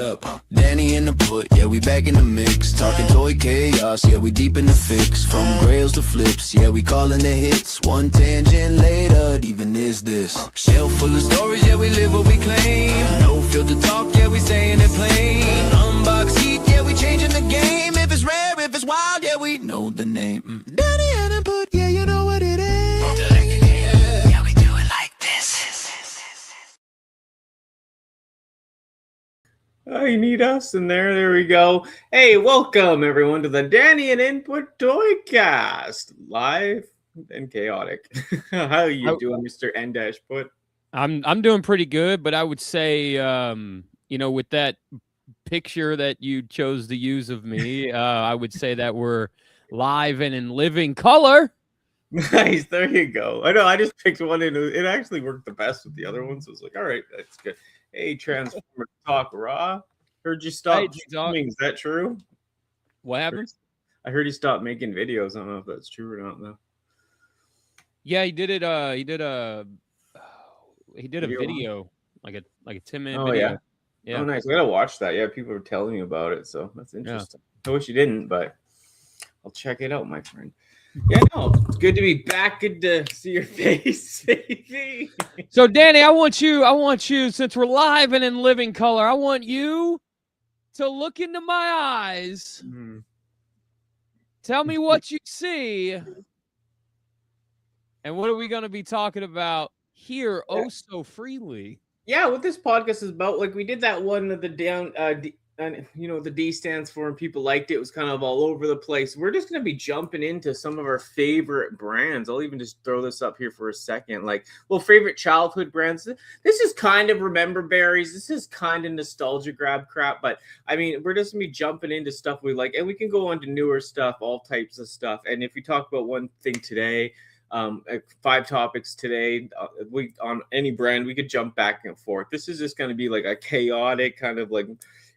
up. Danni Nput, yeah, we back in the mix. Talking toy chaos, yeah, we deep in the fix. From grails to flips, yeah, we calling the hits. One tangent later, it even is this. Shelf full of stories, yeah, we live what we claim. No filter talk, yeah, we saying it plain. Unbox heat, yeah, we changing the game. If it's rare, if it's wild, yeah, we know the name. Danni Nput, yeah, you know what it is. Yeah, we do it like this. Oh, you need us in there. There we go. Hey, welcome everyone to the Danni Nput Toycast, live and chaotic. How you doing, Mr. N-Put? I'm doing pretty good, but I would say, with that picture that you chose to use of me, I would say that we're live and in living color. Nice, there you go. I know. I just picked one, and it actually worked the best with the other ones. So I was like, all right, that's good. Hey, Transformer Talk Raw. Heard you stop streaming. Is that true? What happened? I heard he stopped making videos. I don't know if that's true or not, though. Yeah, he did it. He did a video, like a 10-minute video. Yeah. Oh, nice. I gotta watch that. Yeah, people are telling me about it, so that's interesting. Yeah. I wish you didn't, but I'll check it out, my friend. Yeah, no, it's good to be back. Good to see your face. So, Danny, I want you, since we're live and in living color, I want you to look into my eyes. Mm-hmm. Tell me what you see. And what are we going to be talking about here so freely? Yeah, what this podcast is about, like we did that one of the down, the D stands for, and people liked it. It was kind of all over the place. We're just going to be jumping into some of our favorite brands. I'll even just throw this up here for a second. Favorite childhood brands. This is kind of remember berries. This is kind of nostalgia grab crap. But, I mean, we're just going to be jumping into stuff we like. And we can go on to newer stuff, all types of stuff. And if we talk about one thing today, 5 topics today, we on any brand, we could jump back and forth. This is just going to be like a chaotic kind of like,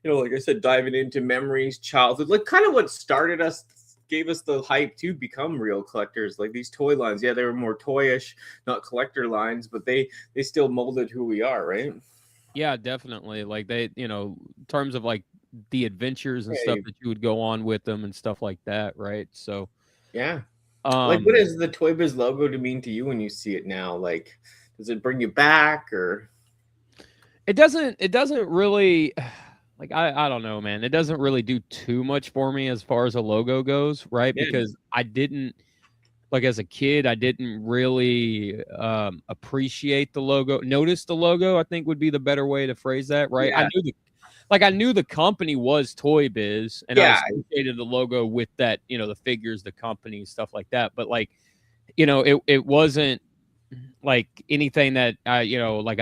like I said, diving into memories, childhood, like kind of what started us, gave us the hype to become real collectors. Like these toy lines, yeah, they were more toyish, not collector lines, but they still molded who we are, right? Yeah, definitely. Like they, in terms of like the adventures and stuff that you would go on with them and stuff like that, right? So, yeah. Like, what does the Toy Biz logo mean to you when you see it now? Like, does it bring you back, or? It doesn't really. Like, I don't know, man. It doesn't really do too much for me as far as a logo goes, right? Yeah. Because I didn't, like as a kid, I didn't really appreciate the logo. Notice the logo, I think would be the better way to phrase that, right? Yeah. I knew the company was Toy Biz, and I associated the logo with that, the figures, the company, stuff like that. But like, it wasn't like anything that I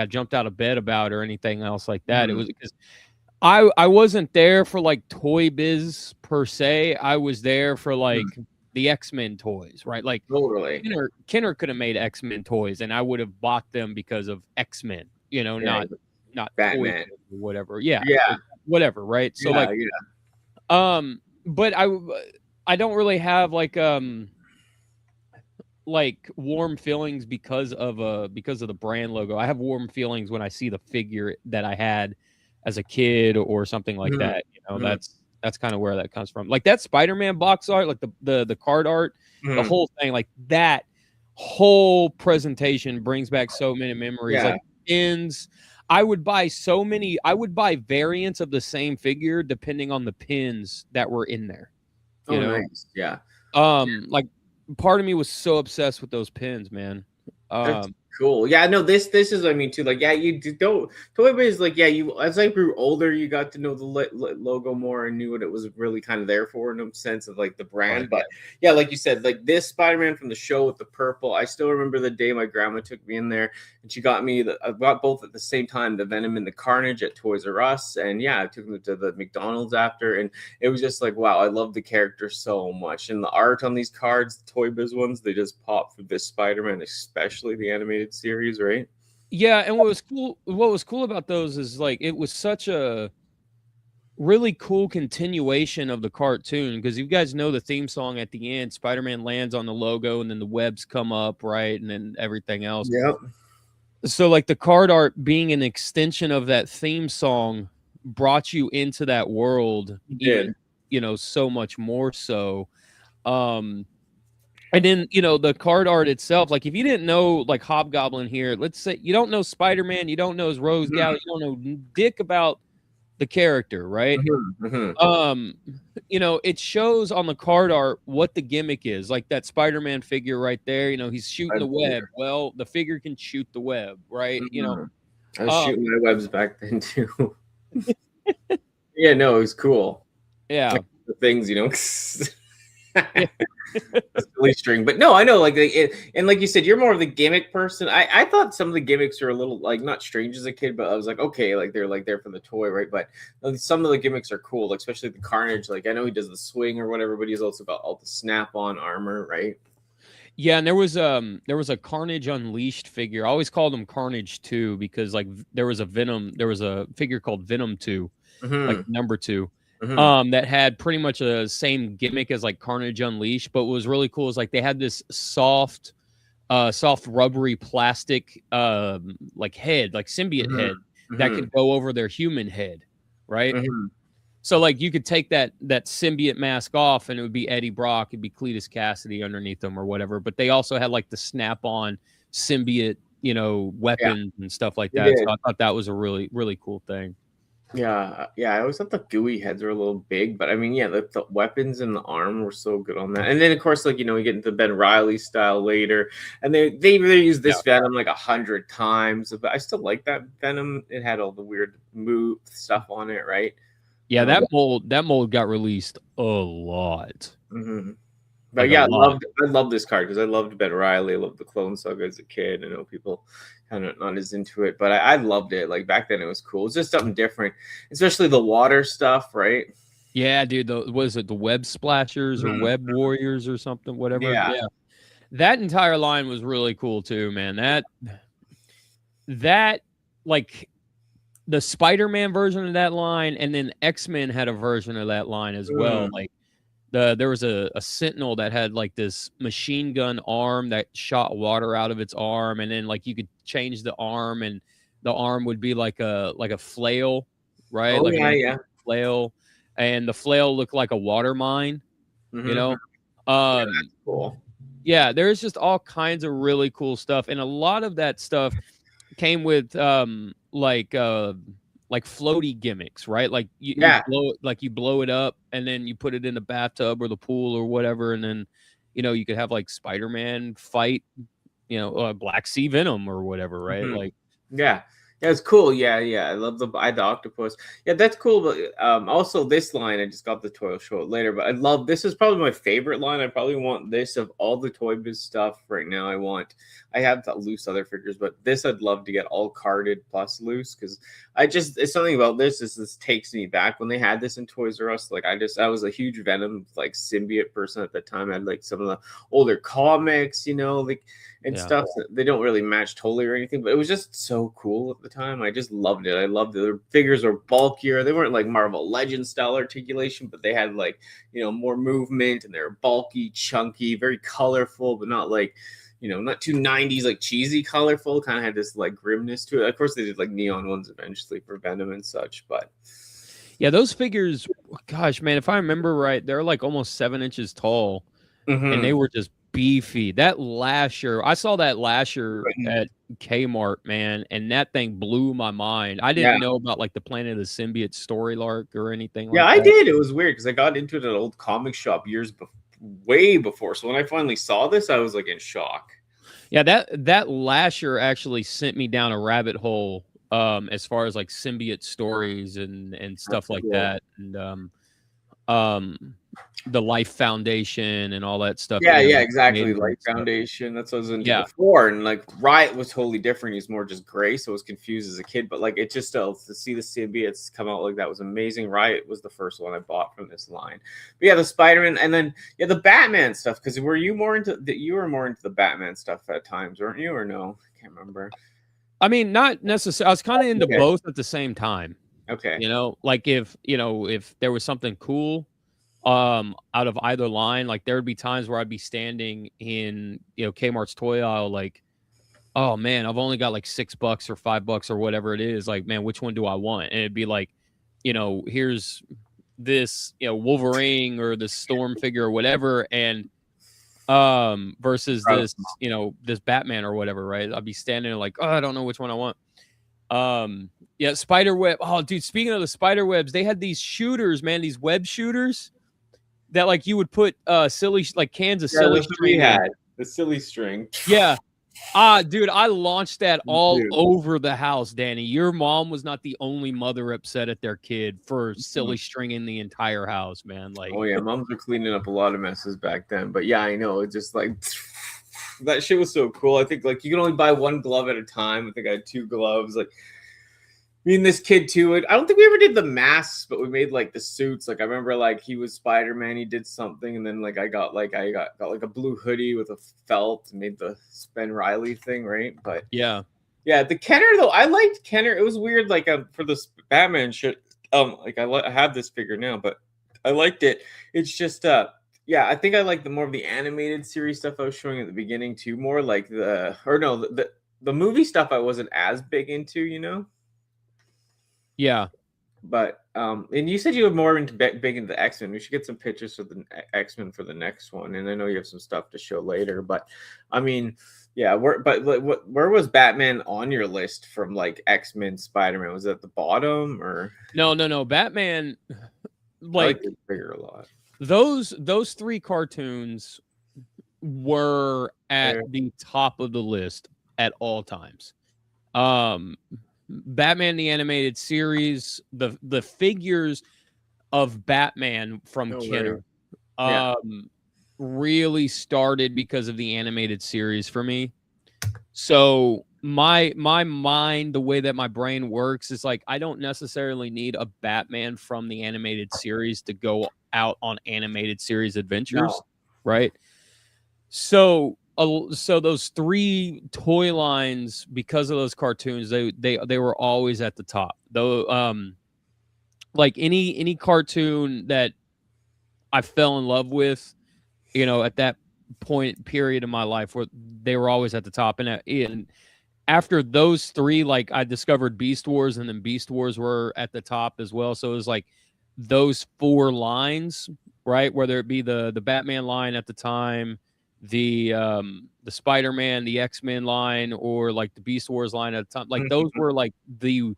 jumped out of bed about or anything else like that. Mm-hmm. It was because I wasn't there for like Toy Biz per se. I was there for like the X-Men toys, right? Like totally. Kenner could have made X-Men toys, and I would have bought them because of X-Men. Not Batman or whatever. Yeah. Whatever, right? So but I don't really have like warm feelings because of the brand logo. I have warm feelings when I see the figure that I had as a kid or something like that. That's kind of where that comes from. Like that Spider-Man box art, like the card art, the whole thing, like that whole presentation brings back so many memories. Yeah. Like pins. I would buy variants of the same figure depending on the pins that were in there. You know? Nice. Yeah. Like part of me was so obsessed with those pins, man. That's cool. Yeah, no, this is what I mean too. Like, yeah, you don't. Toy Biz, like, yeah, you as I grew older, you got to know the logo more and knew what it was really kind of there for in a sense of like the brand. But yeah, like you said, like this Spider-Man from the show with the purple. I still remember the day my grandma took me in there and she got me I got both at the same time, the Venom and the Carnage at Toys R Us, and yeah, I took them to the McDonald's after, and it was just like, wow, I love the character so much, and the art on these cards, the Toy Biz ones, they just pop for this Spider-Man, especially the animated series, right? Yeah, and what was cool about those is like it was such a really cool continuation of the cartoon, because you guys know the theme song at the end, Spider-Man lands on the logo and then the webs come up, right? And then everything else. Yep. So like the card art being an extension of that theme song brought you into that world did. even, so much more so. And then, the card art itself, like if you didn't know like Hobgoblin here, let's say you don't know Spider-Man, you don't know his Rose Gal, you don't know dick about the character, right? It shows on the card art what the gimmick is, like that Spider-Man figure right there, he's shooting the web. Well, the figure can shoot the web, right? I was shooting my webs back then too. Yeah, no, it was cool. Yeah. Like, the things, silly string, but no, I know, like and like you said, you're more of the gimmick person. I thought some of the gimmicks are a little like not strange as a kid, but I was like, okay, like they're like there for the toy, right? But some of the gimmicks are cool, like especially the Carnage. Like I know he does the swing or whatever, but he's also got all the snap-on armor, right? Yeah, and there was a Carnage Unleashed figure. I always called him Carnage 2 because like there was a figure called Venom 2, like number 2. That had pretty much the same gimmick as like Carnage Unleashed, but what was really cool is like they had this soft rubbery plastic like head, like symbiote head that could go over their human head, right? So like you could take that symbiote mask off and it would be Eddie Brock, it'd be Cletus Cassidy underneath them or whatever, but they also had like the snap-on symbiote, weapons and stuff like that. So I thought that was a really, really cool thing. Yeah, I always thought the gooey heads were a little big, but I mean, yeah, the weapons and the arm were so good on that. And then, of course, like we get into Ben Reilly style later, and they really use this Venom like 100 times, but I still like that Venom. It had all the weird move stuff on it, right? Yeah, that mold got released a lot. But like yeah, I love this card because I loved Ben Reilly. I loved the Clone Saga as a kid. I know people kind of not as into it, but I loved it. Like back then, it was cool. It's just something different, especially the water stuff, right? Yeah, dude. Was it the Web Splashers or Web Warriors or something? Whatever. Yeah. That entire line was really cool too, man. That like the Spider-Man version of that line, and then X-Men had a version of that line as well. Like there was a Sentinel that had like this machine gun arm that shot water out of its arm, and then like you could change the arm, and the arm would be like a flail, right? Oh, like flail, and the flail looked like a water mine. That's cool. Yeah, there's just all kinds of really cool stuff, and a lot of that stuff came with like floaty gimmicks, right? Like you blow it up and then you put it in the bathtub or the pool or whatever, and then you could have like Spider-Man fight Black Sea Venom or whatever, right? Like yeah, it's cool. Yeah, I love the octopus. Yeah, that's cool. But also this line, I just got the toy. I'll show it later. But I love this. Is probably my favorite line. I probably want this of all the Toy Biz stuff right now. I have the loose other figures, but this I'd love to get all carded plus loose because it's something about this. This takes me back when they had this in Toys R Us. Like I was a huge Venom like symbiote person at the time. I had like some of the older comics, stuff that they don't really match totally or anything, but it was just so cool at the time. I just loved it. I loved it. Their figures were bulkier. They weren't like Marvel Legends style articulation, but they had like, more movement, and they were bulky, chunky, very colorful, but not like, not too 90s, like cheesy colorful, kind of had this like grimness to it. Of course, they did like neon ones eventually for Venom and such, but yeah, those figures, gosh, man, if I remember right, they're like almost 7 inches tall, and they were just beefy. That Lasher, I saw that Lasher at Kmart, man, and that thing blew my mind. I didn't know about like the Planet of the Symbiote story arc or anything like that. Yeah, I did. It was weird because I got into it at an old comic shop way before. So when I finally saw this, I was like in shock. Yeah, that Lasher actually sent me down a rabbit hole as far as like symbiote stories and stuff like that. And the Life Foundation and all that stuff. Yeah, exactly. Life Foundation. That's what I was into before. And like Riot was totally different. He's more just gray, so I was confused as a kid. But like it just to see the symbiotes come out like that was amazing. Riot was the first one I bought from this line. But yeah, the Spider-Man and then the Batman stuff. Because you were more into the Batman stuff at times, weren't you? Or no? I can't remember. I mean, not necessarily. I was kind of into both at the same time. Okay. Like if there was something cool out of either line, like there would be times where I'd be standing in Kmart's toy aisle like, oh man, I've only got like $6 or $5 or whatever it is, like, man, which one do I want? And it'd be like here's this, Wolverine or the Storm figure or whatever, and versus this, this Batman or whatever, right? I'll be standing there like, oh, I don't know which one I want. Yeah, spiderweb. Oh, dude, speaking of the spiderwebs, they had these shooters, man, these web shooters that like you would put silly like cans of silly string in. The silly string. Yeah. Dude, I launched that all over the house, Danny. Your mom was not the only mother upset at their kid for silly stringing the entire house, man. Like, oh yeah, moms were cleaning up a lot of messes back then. But yeah, I know. It's just like that shit was so cool. I think like you can only buy one glove at a time. I think I had 2 gloves. Like me and this kid too. I don't think we ever did the masks, but we made like the suits. Like I remember like he was Spider-Man, he did something, and then like I got like a blue hoodie with a felt and made the Ben Riley thing, right? But yeah, the Kenner though, I liked Kenner. It was weird, like for this Batman shit. Like I have this figure now, but I liked it. It's just I think I like the more of the animated series stuff I was showing at the beginning too. More like the movie stuff I wasn't as big into, Yeah. But and you said you were more into big into the X-Men. We should get some pictures of the X-Men for the next one. And I know you have some stuff to show later, but I mean, yeah, where was Batman on your list from like X-Men, Spider-Man? Was it at the bottom or no, Batman like figure a lot. Those 3 cartoons were at the top of the list at all times. Batman the Animated Series, the figures of Batman from Kenner really started because of the animated series for me. So my mind, the way that my brain works is like I don't necessarily need a Batman from the animated series to go out on animated series adventures, right? So those 3 toy lines, because of those cartoons, they were always at the top. Though like any cartoon that I fell in love with, at that period in my life, where they were always at the top. And after those 3, like I discovered Beast Wars, and then Beast Wars were at the top as well. So it was like those 4 lines, right? Whether it be the Batman line at the time, the Spider-Man, the X-Men line, or like the Beast Wars line at the time. Like those were like the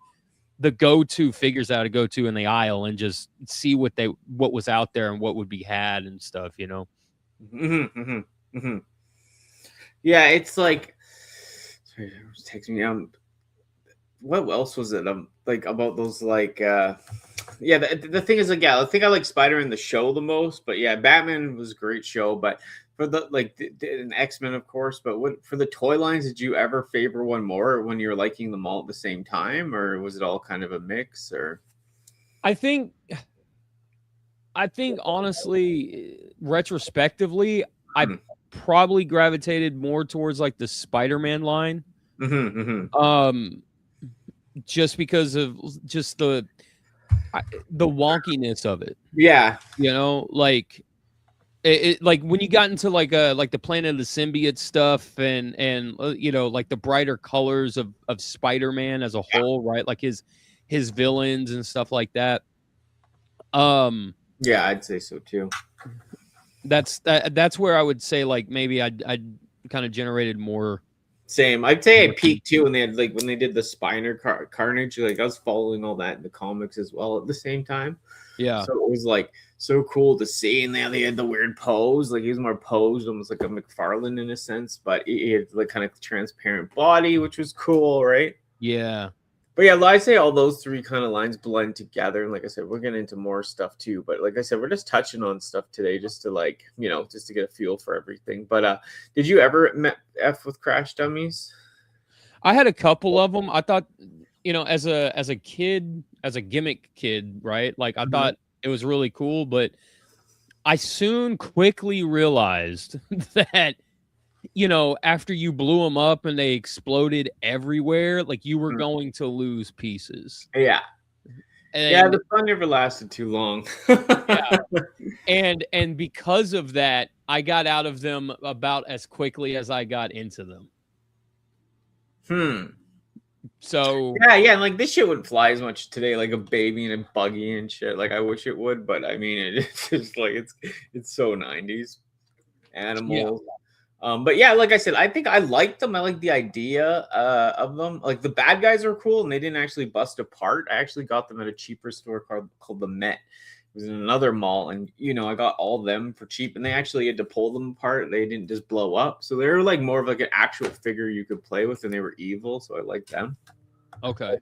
go-to figures that I would go to in the aisle and just see what was out there and what would be had and stuff, Yeah, it's like, sorry, it was texting me. What else was it? Like about those like the thing is like, I think I like Spider-Man the show the most, but yeah, Batman was a great show. But for the like an X-Men, of course, but for the toy lines, did you ever favor one more when you're liking them all at the same time, or was it all kind of a mix? Or I think honestly, retrospectively, I probably gravitated more towards like the Spider-Man line. Just because of just the wonkiness of it. Yeah. Like it like when you got into like the Planet of the Symbiote stuff and like the brighter colors of Spider-Man as a whole, right? Like his villains and stuff like that. Yeah, I'd say so too. That's where I would say like maybe I'd kind of generated more. Same. I'd say I peaked too when they did the Spiner Carnage. Like I was following all that in the comics as well at the same time. Yeah. So it was like so cool to see. And they had the weird pose. Like he was more posed, almost like a McFarlane in a sense, but he had like kind of transparent body, which was cool, right? Yeah. But yeah, I'd say all those 3 kind of lines blend together. And like I said, we're getting into more stuff too. But like I said, we're just touching on stuff today just to like, just to get a feel for everything. But did you ever F with Crash Dummies? I had a couple of them. I thought, as a kid, as a gimmick kid, right? Like I thought it was really cool, but I soon quickly realized that after you blew them up and they exploded everywhere, like you were going to lose pieces. Yeah. And the fun never lasted too long. Yeah. And because of that, I got out of them about as quickly as I got into them. So yeah, and like this shit wouldn't fly as much today, like a baby in a buggy and shit. Like I wish it would, but I mean, it's just like it's so 90s animals. But yeah, like I said, I think I liked them. I like the idea of them. Like the bad guys are cool, and they didn't actually bust apart. I actually got them at a cheaper store called the Met. It was in another mall, and I got all of them for cheap, and they actually had to pull them apart. They didn't just blow up, so they were like more of like an actual figure you could play with, and they were evil. So I liked them. okay.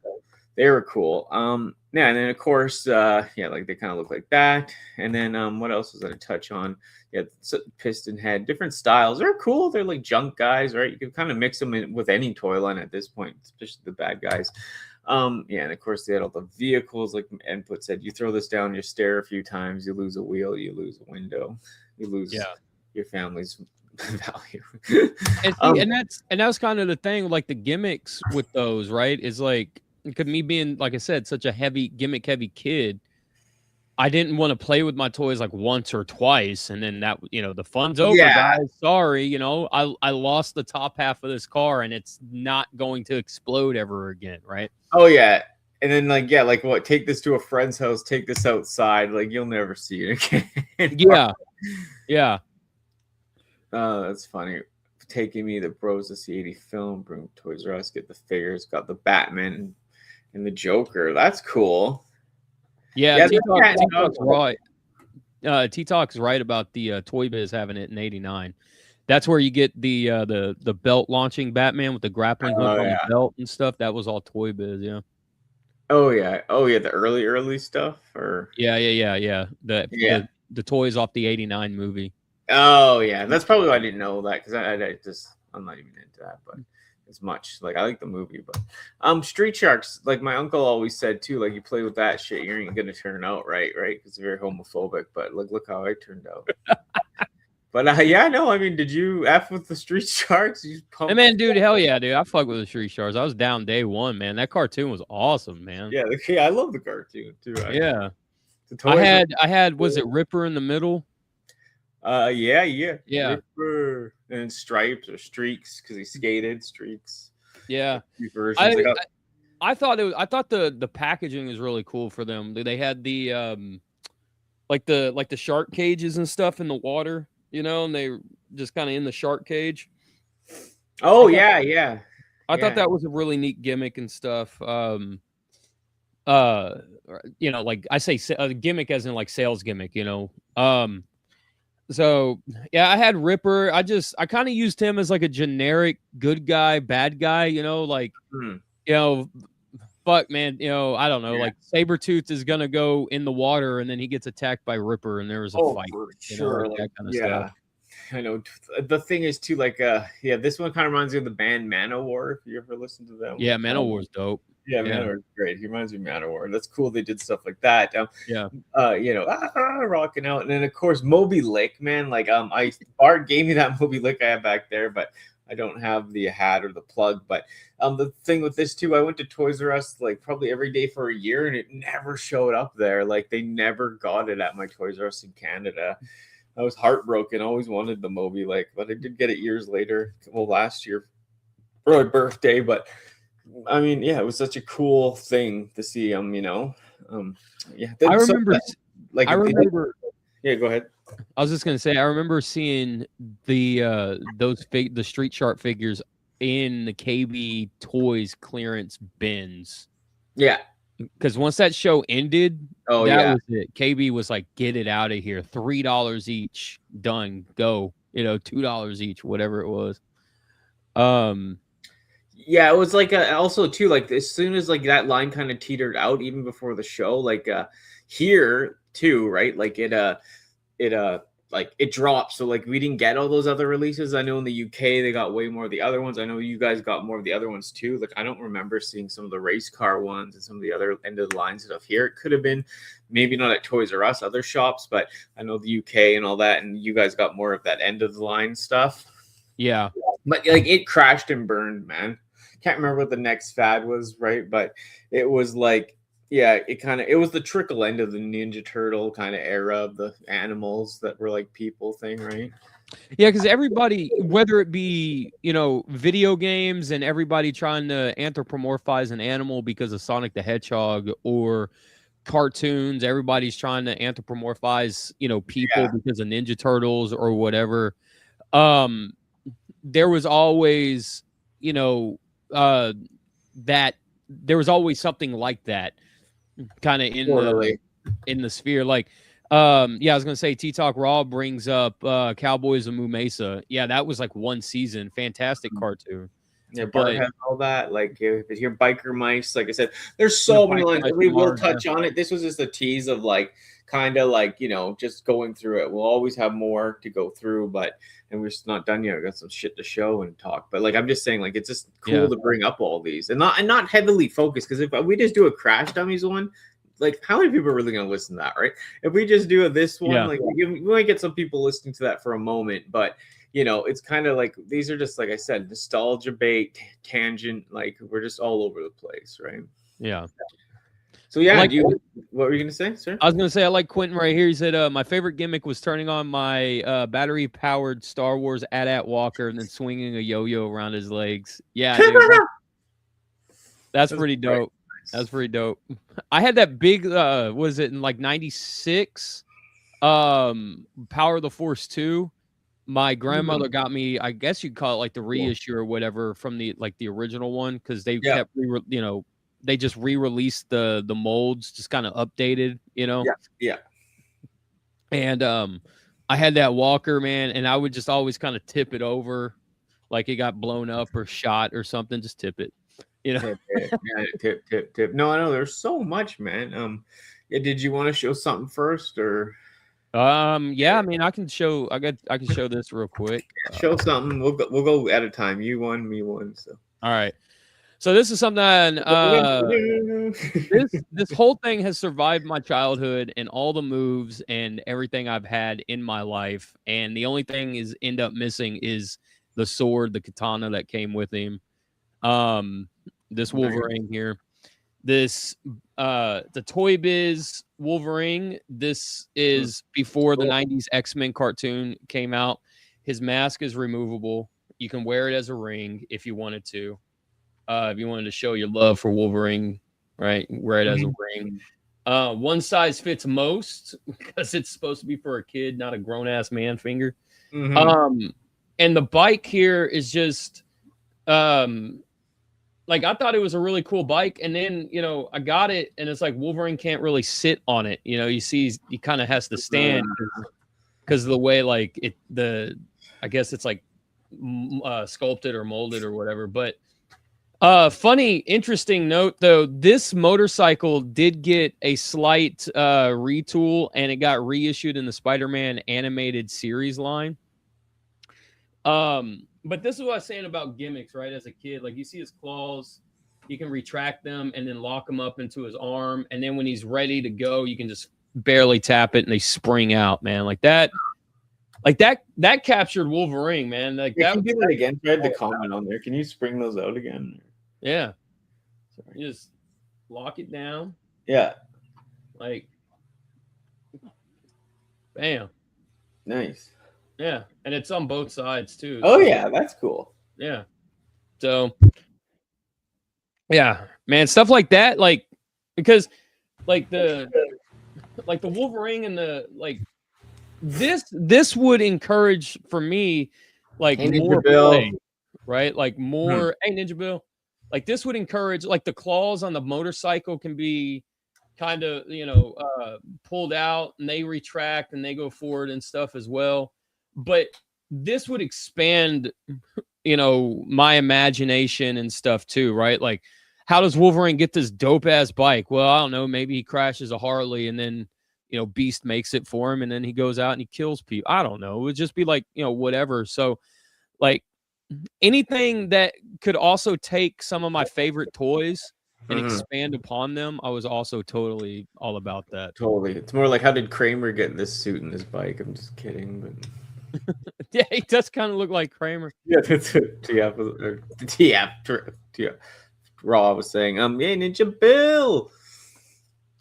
They were cool. Yeah, and then of course, like they kind of look like that. And then what else was I to touch on? Yeah, piston head, different styles. They're cool. They're like junk guys, right? You can kind of mix them in with any toy line at this point, especially the bad guys. Yeah, and of course they had all the vehicles. Like Nput said, you throw this down your stair a few times, you lose a wheel, you lose a window, you lose your family's value. and that's kind of the thing, like the gimmicks with those, right? Is like, because me being, like I said, such a gimmick heavy kid, I didn't want to play with my toys like once or twice, and then that, the fun's over, guys. Sorry, I lost the top half of this car, and it's not going to explode ever again, right? Oh yeah, and then like what? Take this to a friend's house. Take this outside. Like you'll never see it again. Yeah. That's funny. Taking me the bros to see 80 film. Bring Toys R Us. Get the figures. Got the Batman and the Joker. That's cool. Yeah, T-Talk's right. T-Talk's right about the Toy Biz having it in '89. That's where you get the belt launching Batman with the grappling hook on the belt and stuff. That was all Toy Biz, yeah. Oh yeah, the early stuff, or yeah. The toys off the '89 movie. Oh yeah, that's probably why I didn't know that, because I'm not even into that, but as much. Like I like the movie, but Street Sharks, like my uncle always said too, like you play with that shit, you ain't gonna turn out right, because it's very homophobic. But look how I turned out. But I mean, did you F with the Street Sharks? You hey, man, dude, hell yeah, dude. I fuck with the Street Sharks. I was down day one, man. That cartoon was awesome, man. Yeah, I love the cartoon too. Yeah. I had was it Ripper in the middle? Yeah. Ripper. And Stripes or Streaks, because he skated Streaks. Yeah. I thought the packaging was really cool for them. They had the like the shark cages and stuff in the water, and they just kind of in the shark cage. Oh yeah. I thought that was a really neat gimmick and stuff. Like I say, a gimmick as in like sales gimmick, So yeah, I had Ripper. I kind of used him as like a generic good guy, bad guy, fuck man, I don't know, like Sabretooth is gonna go in the water and then he gets attacked by Ripper and there was a fight. Sure, like that kind of stuff. I know. The thing is too, like this one kind of reminds me of the band Manowar, if you ever listened to them. Yeah, Manowar's dope. Yeah, Manowar's great. He reminds me of Manowar. That's cool. They did stuff like that. Rocking out. And then of course Moby Lick, man. Like Bart gave me that Moby Lick I have back there, but I don't have the hat or the plug. But the thing with this too, I went to Toys R Us like probably every day for a year, and it never showed up there. Like they never got it at my Toys R Us in Canada. I was heartbroken. I always wanted the Moby Lick, but I did get it years later. Well, last year for my birthday. But I mean, yeah, it was such a cool thing to see him. I remember. Yeah, go ahead. I was just gonna say, I remember seeing the Street Shark figures in the KB Toys clearance bins. Yeah, because once that show ended, that was it. KB was like, "Get it out of here! $3 each, done, go." $2 each, whatever it was. Yeah, it was like also too, like as soon as like that line kind of teetered out, even before the show, like here too, right? Like it dropped. So like we didn't get all those other releases. I know in the UK they got way more of the other ones. I know you guys got more of the other ones too. Like I don't remember seeing some of the race car ones and some of the other end of the line stuff here. It could have been maybe not at Toys R Us, other shops, but I know the UK and all that, and you guys got more of that end of the line stuff. Yeah, but like it crashed and burned, man. Can't remember what the next fad was, right? But it was like Yeah, it was the trickle end of the Ninja Turtle kind of era of the animals that were like people thing, right? Yeah, because everybody, whether it be, video games and everybody trying to anthropomorphize an animal because of Sonic the Hedgehog, or cartoons, everybody's trying to anthropomorphize, people because of Ninja Turtles or whatever. There was always, that there was always something like that kind of in the sphere. Like, I was gonna say T-Talk Raw brings up Cowboys of Moo Mesa. Yeah, that was like one season. Fantastic cartoon. Yeah, Bart has all that. Like, if your biker mice, like I said, there's so many lines. We will touch on it. This was just a tease of like, kind of like, just going through it. We'll always have more to go through, and we're just not done yet. We got some shit to show and talk. But like, I'm just saying, like, it's just cool to bring up all these and not heavily focused. Because if we just do a Crash Dummies one, like, how many people are really going to listen to that, right? If we just do this one, like, we might get some people listening to that for a moment, but it's kind of like, these are just, like I said, nostalgia bait, tangent, like, we're just all over the place, right? Yeah. So yeah, what were you gonna say, sir? I was gonna say, I like Quentin right here. He said, my favorite gimmick was turning on my battery-powered Star Wars AT-AT walker and then swinging a yo-yo around his legs. Yeah, dude, that's pretty dope. That's pretty dope. I had that big, was it in like 96? Power of the Force 2. My grandmother got me, I guess you'd call it like the reissue or whatever from the original one, because they kept they just re-released the molds, just kind of updated, Yeah. And I had that walker, man, and I would just always kind of tip it over like it got blown up or shot or something. Just tip it. Tip. No, I know there's so much, man. Did you want to show something first, or? Yeah, I mean, I can show this real quick. Show something. We'll go at a time. You one, me one. So. All right. So this is something. This whole thing has survived my childhood and all the moves and everything I've had in my life, and the only thing end up missing is the sword, the katana that came with him. This Wolverine here. This the Toy Biz Wolverine. This is before the 90s X-Men cartoon came out. His mask is removable. You can wear it as a ring if you wanted to. If you wanted to show your love for Wolverine, right? Wear it as a ring. One size fits most, because it's supposed to be for a kid, not a grown-ass man finger. And the bike here is just like, I thought it was a really cool bike, and then I got it, and it's like Wolverine can't really sit on it. You see, he kind of has to stand because of the way, like, I guess it's like sculpted or molded or whatever. But funny, interesting note though, this motorcycle did get a slight retool, and it got reissued in the Spider-Man animated series line. But this is what I was saying about gimmicks, right? As a kid, like, you see his claws, you can retract them and then lock them up into his arm, and then when he's ready to go, you can just barely tap it and they spring out, man. Like that captured Wolverine, man. Like, that. Can you do that again? I had the comment on there. Can you spring those out again? Yeah. Sorry. You just lock it down. Yeah. Like, bam. Nice. Yeah, and it's on both sides too. Oh, yeah, that's cool. Yeah. So, yeah, man, stuff like that, like, because like the Wolverine and the, like, this would encourage for me, like, more play, right? Like, more hey, Ninja Bill. Like, this would encourage, like, the claws on the motorcycle can be kind of, pulled out, and they retract and they go forward and stuff as well. But this would expand, my imagination and stuff too, right? Like, how does Wolverine get this dope ass bike? Well, I don't know. Maybe he crashes a Harley, and then, Beast makes it for him, and then he goes out and he kills people. I don't know. It would just be like, whatever. So, like, anything that could also take some of my favorite toys and expand upon them, I was also totally all about that. Totally. It's more like, how did Kramer get this suit and this bike? I'm just kidding, but yeah, he does kind of look like Kramer. Yeah, that's it. TF Raw was saying, yeah, Ninja Bill.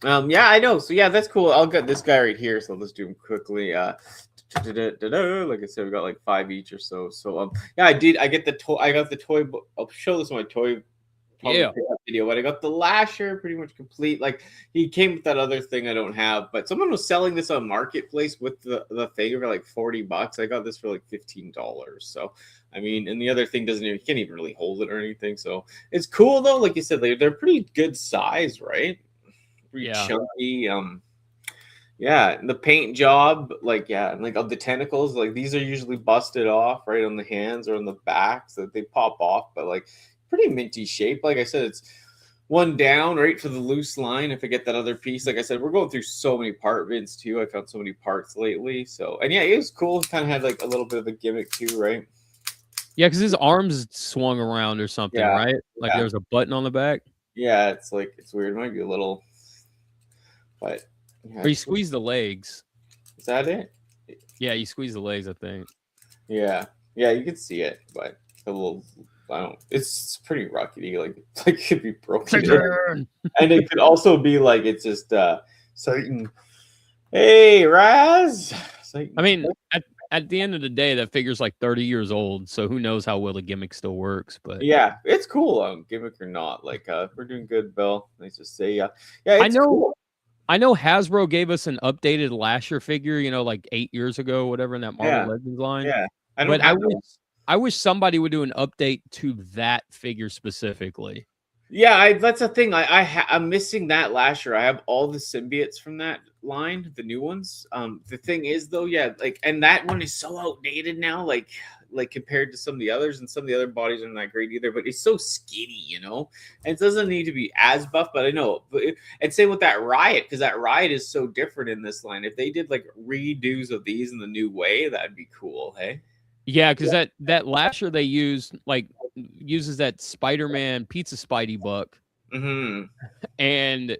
Yeah, I know. So yeah, that's cool. I'll get this guy right here. So let's do him quickly. Like I said, we got like 5 each or so. So yeah, I did. I get the toy. I got the toy. I'll show this on my toy probably Yeah. video, but I got the lasher pretty much complete. Like he came with that other thing I don't have, but someone was selling this on Marketplace with the thing for like $40. I got this for like $15. So I mean, and the other thing doesn't even, you can't even really hold it or anything. So it's cool though. Like you said, they're pretty good size, right? Pretty Yeah. chunky. Yeah, and the paint job, like yeah, and like of the tentacles, like these are usually busted off right on the hands or on the back, so that they pop off, but like pretty minty shape. Like I said, it's one down right for the loose line. If I get that other piece, like I said, we're going through so many part bins too. I found so many parts lately. So and yeah, it was cool. Kind of had like a little bit of a gimmick too, right? Yeah, because his arms swung around or something, Yeah, right? Like yeah, there was a button on the back. yeah. It's like it's weird. It might be a little, but yeah, Or you squeeze the legs. is that it? Yeah, you squeeze the legs, I think. Yeah, yeah, you can see it, but a little. I don't. It's pretty rocky. Like it could be broken, and it could also be like it's just Satan. Hey, Raz. Satan. I mean, at the end of the day, that figure's like 30 years old, so who knows how well the gimmick still works. But Yeah, it's cool. Gimmick or not, like we're doing good, Bill. Nice to say, yeah, yeah. It's I know cool. I know Hasbro gave us an updated Lasher figure, like 8 years ago, whatever, in that Marvel Yeah, Legends line. yeah. I don't But have that one. I wish somebody would do an update to that figure specifically. Yeah, that's the thing. I'm missing that Lasher. I have all the symbiotes from that line, the new ones. The thing is though, yeah, like, and that one is so outdated now, like compared to some of the others, and some of the other bodies aren't that great either. But it's so skinny, and it doesn't need to be as buff. But I know, and same with that Riot, because that Riot is so different in this line. If they did like redos of these in the new way, that'd be cool. Hey. Yeah, because that Lasher they used uses that Spider-Man pizza Spidey buck, Mm-hmm. and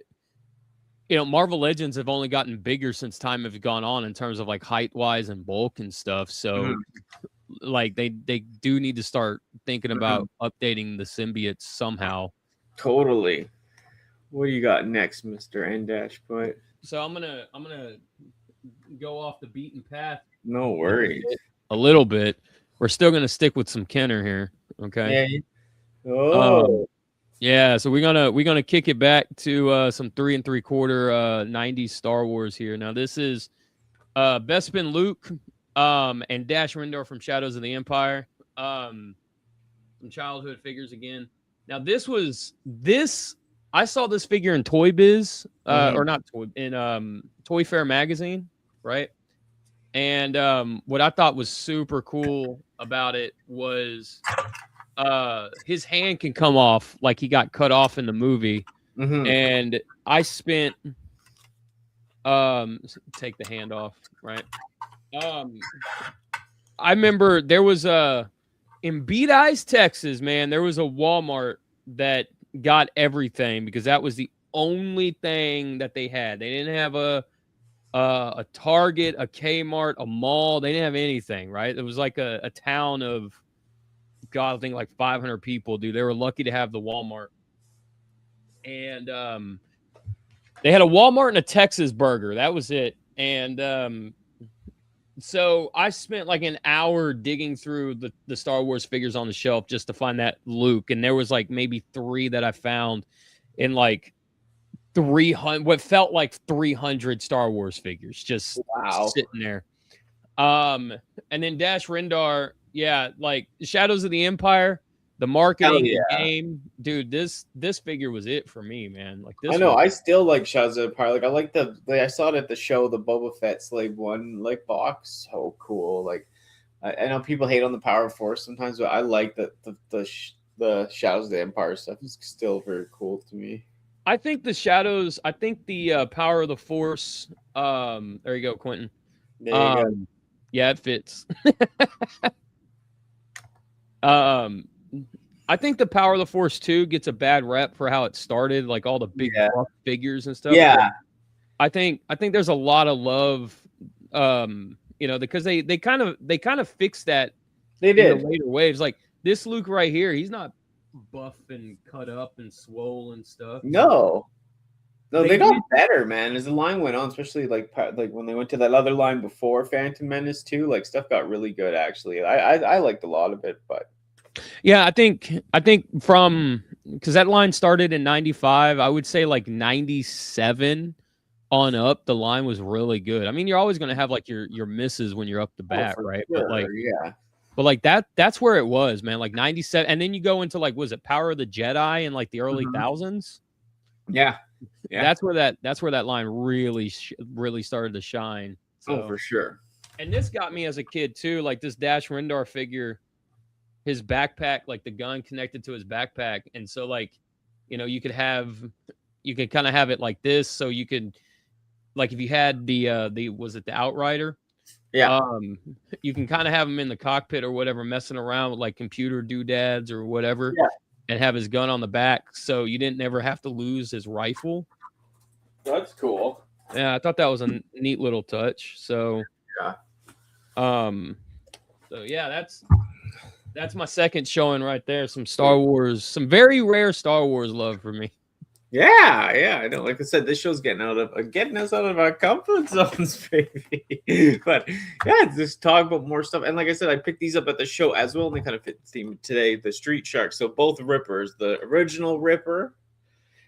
Marvel Legends have only gotten bigger since time have gone on in terms of like height wise and bulk and stuff. So like they do need to start thinking about updating the symbiotes somehow. Totally. What do you got next, Mr. N-Dash? But So I'm gonna go off the beaten path. no worries. A little bit. We're still gonna stick with some Kenner here. Okay. Yeah. Oh. Yeah, so we're gonna kick it back to some 3 3/4 90s Star Wars here. Now this is Bespin Luke and Dash Rendar from Shadows of the Empire. Some childhood figures again. Now I saw this figure in Toy Biz or not Toy Fair magazine, right? And what I thought was super cool about it was his hand can come off like he got cut off in the movie. And I spent take the hand off, right? I remember there was in Beat Eyes, Texas, man, there was a Walmart that got everything because that was the only thing that they had. They didn't have a Target, a Kmart, a mall. They didn't have anything, right? It was like a town of, God, I think like 500 people, dude. They were lucky to have the Walmart. And they had a Walmart and a Texas Burger. That was it. And so I spent like an hour digging through the Star Wars figures on the shelf just to find that Luke. And there was like maybe 3 that I found in like 300, what felt like 300 Star Wars figures just sitting there. And then Dash Rendar, yeah, like Shadows of the Empire, the marketing game, dude. This figure was it for me, man. Like this, I know. I still like Shadows of the Empire. Like I like I saw it at the show, the Boba Fett Slave One like box. So cool. Like I know people hate on the Power of Force sometimes, but I like the Shadows of the Empire stuff. Is still very cool to me. I think the Power of the Force. There you go, Quentin. There you go. Yeah, it fits. I think the Power of the Force 2 gets a bad rep for how it started, like all the big figures and stuff. Yeah. I think there's a lot of love, because they kind of fixed that. They did in the later waves. Like this Luke right here, he's not buff and cut up and swole and stuff. No. No, they got better, man, as the line went on, especially like when they went to that other line before Phantom Menace too. Like stuff got really good, actually. I liked a lot of it, but yeah, I think from because that line started in '95, I would say like '97 on up, the line was really good. I mean, you're always going to have like your misses when you're up the bat, for right? sure, yeah. But like that's where it was, man. Like '97, and then you go into like was it Power of the Jedi in like the early thousands? Yeah. That's where that line really really started to shine. So. Oh, for sure. And this got me as a kid too, like this Dash Rendar figure, his backpack, like the gun connected to his backpack, and so like, you could kind of have it like this, so you could, like if you had the was it the Outrider? Yeah. You can kind of have him in the cockpit or whatever, messing around with like computer doodads or whatever, and have his gun on the back, so you didn't ever have to lose his rifle. That's cool. Yeah, I thought that was a neat little touch. So, so yeah, that's my second showing right there. Some Star Wars, some very rare Star Wars love for me. Yeah, I know. Like I said, this show's getting us out of our comfort zones, baby. But yeah, just talk about more stuff. And like I said, I picked these up at the show as well, and they kind of fit the theme today. The Street Shark. So both Rippers, the original Ripper,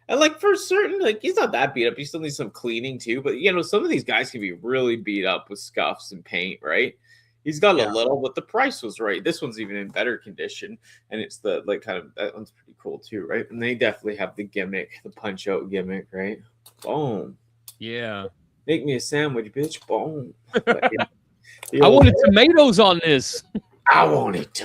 and like for certain, like he's not that beat up. He still needs some cleaning too. But some of these guys can be really beat up with scuffs and paint, right? He's got a little, but the price was right. This one's even in better condition, and it's the like kind of that one's pretty cool too, right? And they definitely have the gimmick, the punch out gimmick, right? Boom. Yeah. Make me a sandwich, bitch. Boom. I wanted tomatoes on this. I wanted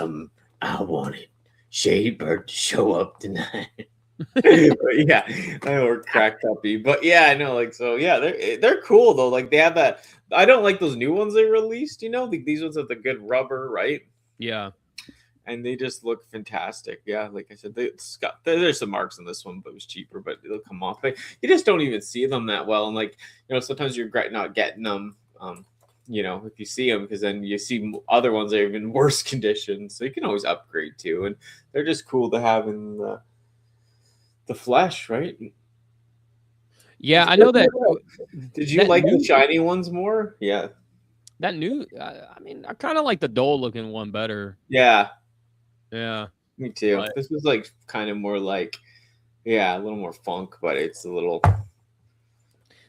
Shady Bird to show up tonight. But yeah, I know we're cracked uppy, but yeah, I know, like, so yeah, they're cool though. Like they have that. I don't like those new ones they released. These ones have the good rubber, right? Yeah, and they just look fantastic. Yeah, like I said, there's some marks on this one, but it was cheaper, but it'll come off. But you just don't even see them that well, and like sometimes you regret not getting them. If you see them, because then you see other ones that are even worse condition, so you can always upgrade too, and they're just cool to have in the flesh, right? Yeah, I know that. Did you like the shiny ones more? Yeah. That new, I mean, I kind of like the dull looking one better. Yeah. Yeah. Me too. But this was like kind of more like, a little more funk, but it's a little.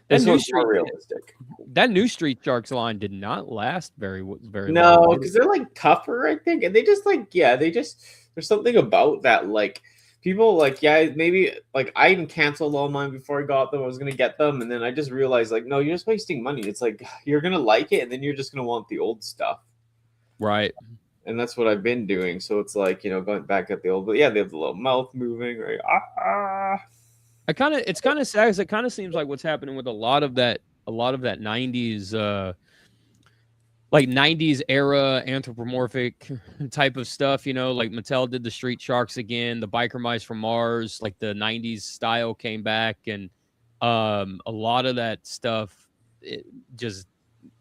This one's more realistic. That new Street Sharks line did not last very long. No, because they're like tougher, I think, and they just like there's something about that like. People like, maybe like I even canceled all mine before I got them. I was gonna get them, and then I just realized like, no, you're just wasting money. It's like you're gonna like it, and then you're just gonna want the old stuff, right? And that's what I've been doing. So it's like going back at the old, but yeah, they have the little mouth moving, right? It's kind of sad because it kind of seems like what's happening with a lot of that '90s. Like 90s era anthropomorphic type of stuff, like Mattel did the Street Sharks again, the Biker Mice from Mars, like the 90s style came back, and a lot of that stuff it just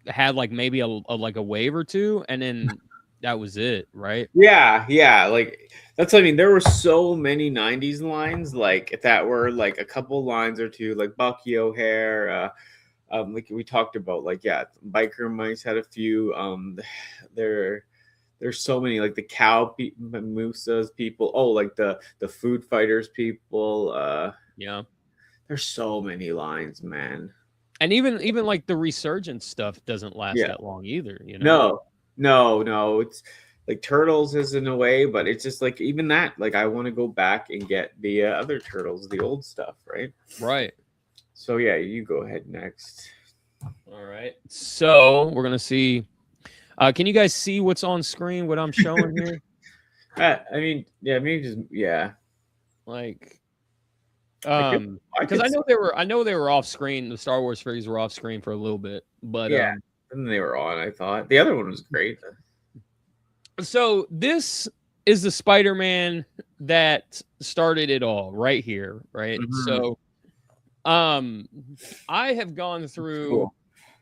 had like maybe a wave or two, and then that was it, right? Yeah, like that's what I mean. There were so many 90s lines like that were like a couple lines or two, like Bucky O'Hare, like we talked about, like Biker Mice had a few. There's so many, like the cow Moosas people. Oh, like the food fighters people. Yeah, there's so many lines, man. And even like the Resurgence stuff doesn't last that long either. No. It's like Turtles is in a way, but it's just like even that. Like I want to go back and get the other Turtles, the old stuff, right? Right. So yeah, you go ahead next. All right. So we're gonna see. Can you guys see what's on screen? What I'm showing here? I mean, maybe just like, because I know they were off screen. The Star Wars figures were off screen for a little bit, but and they were on. I thought the other one was great. So this is the Spider-Man that started it all, right here, right? Mm-hmm. So. I have gone through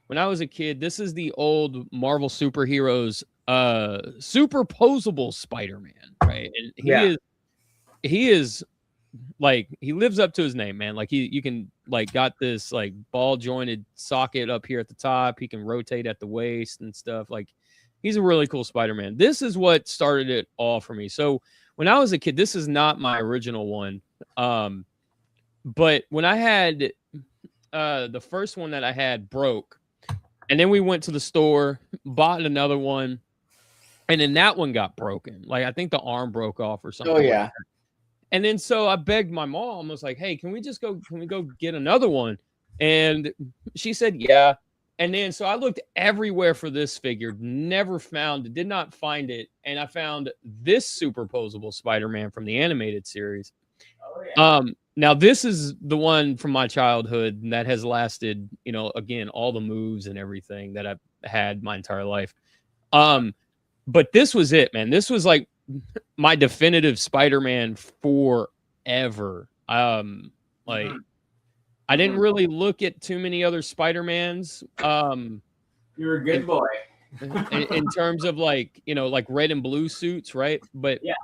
when I was a kid. This is the old Marvel superheroes, superposable Spider-Man, right? And he is like he lives up to his name, man. Like you can like got this like ball jointed socket up here at the top. He can rotate at the waist and stuff. Like he's a really cool Spider-Man. This is what started it all for me. So when I was a kid, this is not my original one. But when I had the first one that I had broke, and then we went to the store, bought another one, and then that one got broken. Like I think the arm broke off or something. Oh yeah. Like that. And then so I begged my mom, I was like, hey, can we go get another one? And she said, yeah. And then so I looked everywhere for this figure, did not find it. And I found this superposable Spider-Man from the animated series. Oh, yeah. Now this is the one from my childhood that has lasted, you know, again, all the moves and everything that I've had my entire life. But this was it, man. This was like my definitive Spider-Man forever. Like I didn't really look at too many other Spider-Mans. You're a good boy. in terms of like, you know, like red and blue suits, right? But yeah,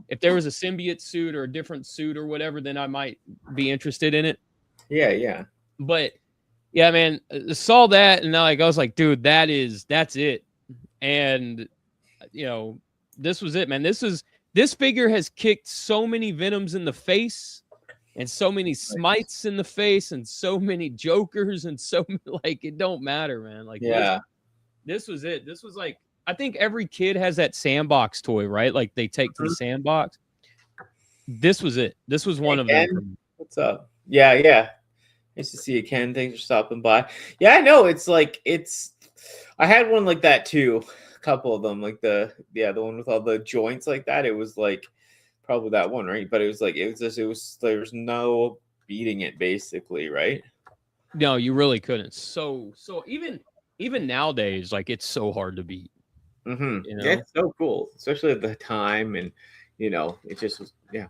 if there was a symbiote suit or a different suit or whatever, then I might be interested in it. Yeah. But yeah, man, saw that and like I was like, dude, that's it. And you know, this was it, man. This figure has kicked so many Venoms in the face and so many Smites in the face and so many Jokers and so like it don't matter, man. Like yeah, this was it. This was like I think every kid has that sandbox toy, right? Like they take to the sandbox. This was it. This was one of them. What's up? Yeah. Nice to see you, Ken. Thanks for stopping by. Yeah, I know. It's like I had one like that too. A couple of them, like the one with all the joints like that. It was like probably that one, right? But it was there was no beating it basically, right? No, you really couldn't. So even nowadays, like it's so hard to beat. Mm-hmm. You know? Yeah, it's so cool, especially at the time, and you know, it just was. Yeah.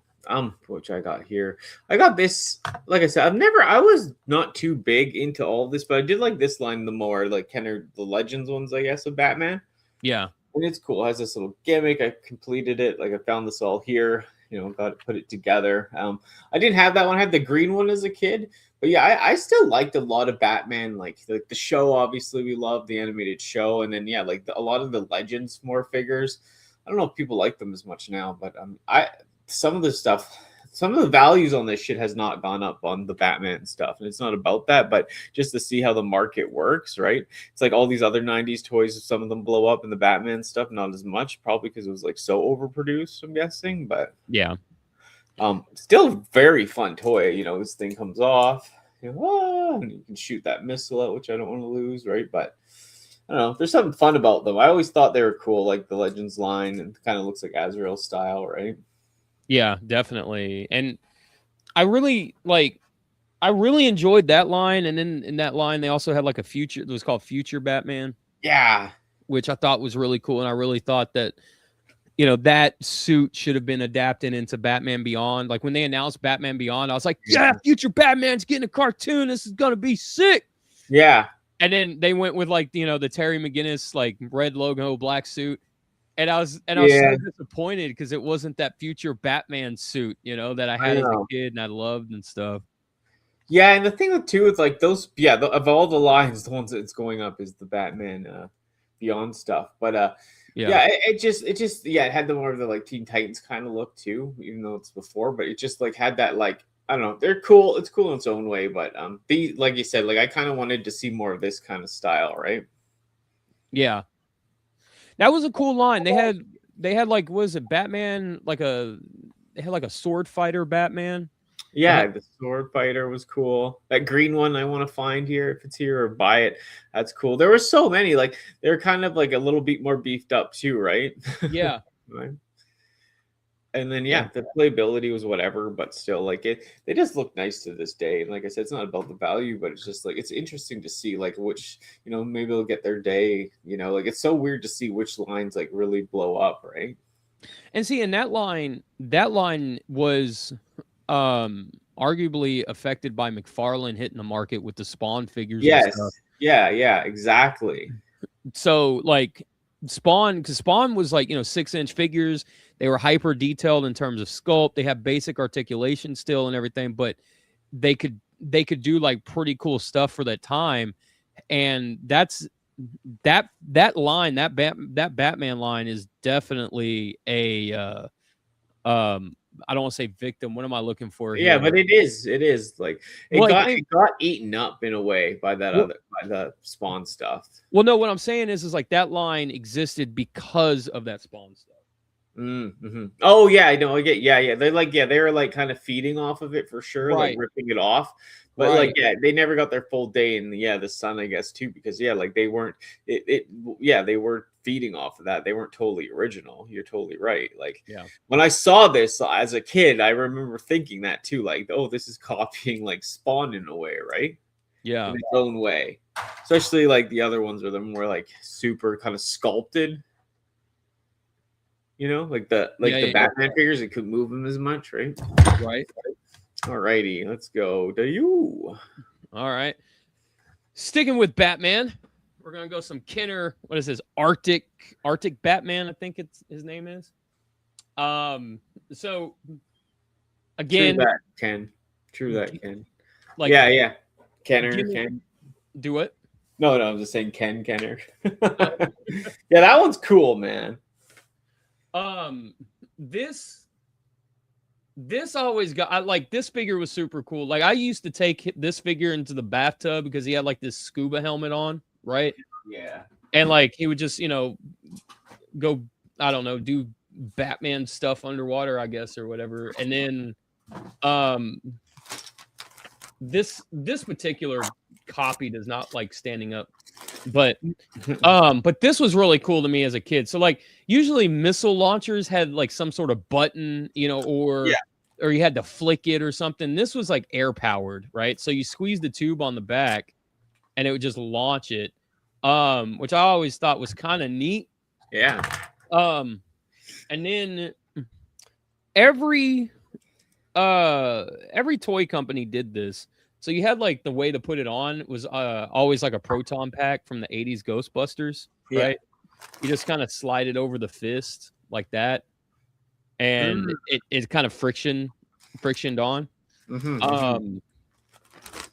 Which I got here. I got this. Like I said, I was not too big into all of this, but I did like this line the more, like kind of the Legends ones, I guess, of Batman. Yeah. And it's cool. It has this little gimmick. I completed it. Like I found this all here. You know, put it together. I didn't have that one. I had the green one as a kid. But yeah, I still liked a lot of Batman, like the show. Obviously, we love the animated show, and then yeah, like a lot of the Legends more figures. I don't know if people like them as much now, but some of the values on this shit has not gone up on the Batman stuff, and it's not about that, but just to see how the market works, right? It's like all these other '90s toys, some of them blow up, and the Batman stuff not as much, probably because it was like so overproduced. I'm guessing, but yeah. Still very fun toy. You know, this thing comes off, and you can shoot that missile out, which I don't want to lose, right? But I don't know. There's something fun about them. I always thought they were cool, like the Legends line, and kind of looks like Azrael style, right? Yeah, definitely. And I really enjoyed that line. And then in that line, they also had like it was called Future Batman. Yeah, which I thought was really cool, and I really thought that. You know, that suit should have been adapted into Batman Beyond. Like when they announced Batman Beyond, I was like, yeah, Future Batman's getting a cartoon. This is going to be sick. Yeah. And then they went with like, you know, the Terry McGinnis, like red logo, black suit. And I was so disappointed because it wasn't that Future Batman suit, you know, that I had as a kid and I loved and stuff. Yeah. And the thing too, with like those, of all the lines, the ones that's going up is the Batman Beyond stuff. But, it had the more of the like Teen Titans kind of look too, even though it's before, but it just like had that like, I don't know, they're cool. It's cool in its own way, but like you said, like I kind of wanted to see more of this kind of style, right? Yeah. That was a cool line. They had like, was it Batman, they had like a sword fighter Batman. Yeah, the sword fighter was cool. That green one I want to find here if it's here or buy it. That's cool. There were so many. Like they're kind of like a little bit more beefed up too, right? Yeah. Right. And then the playability was whatever, but still like they just look nice to this day. And like I said, it's not about the value, but it's just like it's interesting to see like which, you know, maybe they'll get their day, you know, like it's so weird to see which lines like really blow up, right? And see, in that line was arguably affected by McFarlane hitting the market with the Spawn figures. Yes. Yeah, exactly. So like Spawn, because Spawn was like, 6-inch figures. They were hyper detailed in terms of sculpt. They have basic articulation still and everything, but they could do like pretty cool stuff for that time. And that's that line, that Batman line is definitely a I don't want to say victim. What am I looking for here? Yeah, but it is like it got eaten up in a way by that by the Spawn stuff. Well, no, what I'm saying is like that line existed because of that Spawn stuff. Mm-hmm. Oh yeah, I know. I get they were like kind of feeding off of it for sure, right. like ripping it off. But like they never got their full day in the sun, I guess too, because like they weren't they were feeding off of that. They weren't totally original. You're totally right. Like when I saw this as a kid, I remember thinking that too, like, oh, this is copying like Spawn in a way, right? Yeah, in its own way. Especially like the other ones where they're more like super kind of sculpted. Like the Batman figures, it couldn't move them as much, right? Right. Alrighty, let's go to you. All right. Sticking with Batman, we're gonna go some Kenner. What is this? Arctic Batman, I think his name is. So again, True that Ken. Like Kenner. Do what? No, I'm just saying Kenner. Yeah, that one's cool, man. This always got this figure was super cool. Like I used to take this figure into the bathtub because he had like this scuba helmet on, right? Yeah. And like he would just, go, I don't know, do Batman stuff underwater, I guess, or whatever. And then this particular copy does not like standing up. But this was really cool to me as a kid. So like usually missile launchers had like some sort of button, or you had to flick it or something. This was like air powered, right? So you squeeze the tube on the back and it would just launch it. Which I always thought was kind of neat. Yeah. And then every toy company did this. So you had like the way to put it on was always like a proton pack from the 80s Ghostbusters, right? You just kind of slide it over the fist like that. And it kind of frictioned on.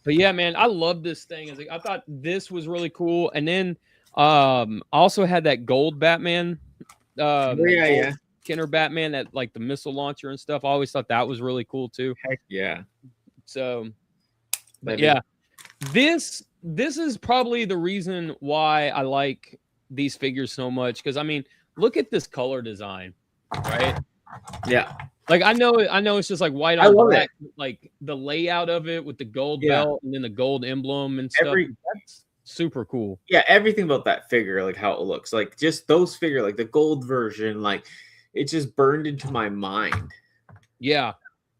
But yeah, man, I love this thing. I thought this was really cool. And then I also had that gold Batman. Kenner Batman, that like the missile launcher and stuff. I always thought that was really cool too. Heck yeah. So but yeah, this is probably the reason why I like these figures so much. Because I mean, look at this color design, right? Yeah. Like I know it's just like white on black, like the layout of it with the gold belt and then the gold emblem and stuff. That's super cool. Yeah, everything about that figure, like how it looks, like just those figure, like the gold version, like it just burned into my mind. Yeah.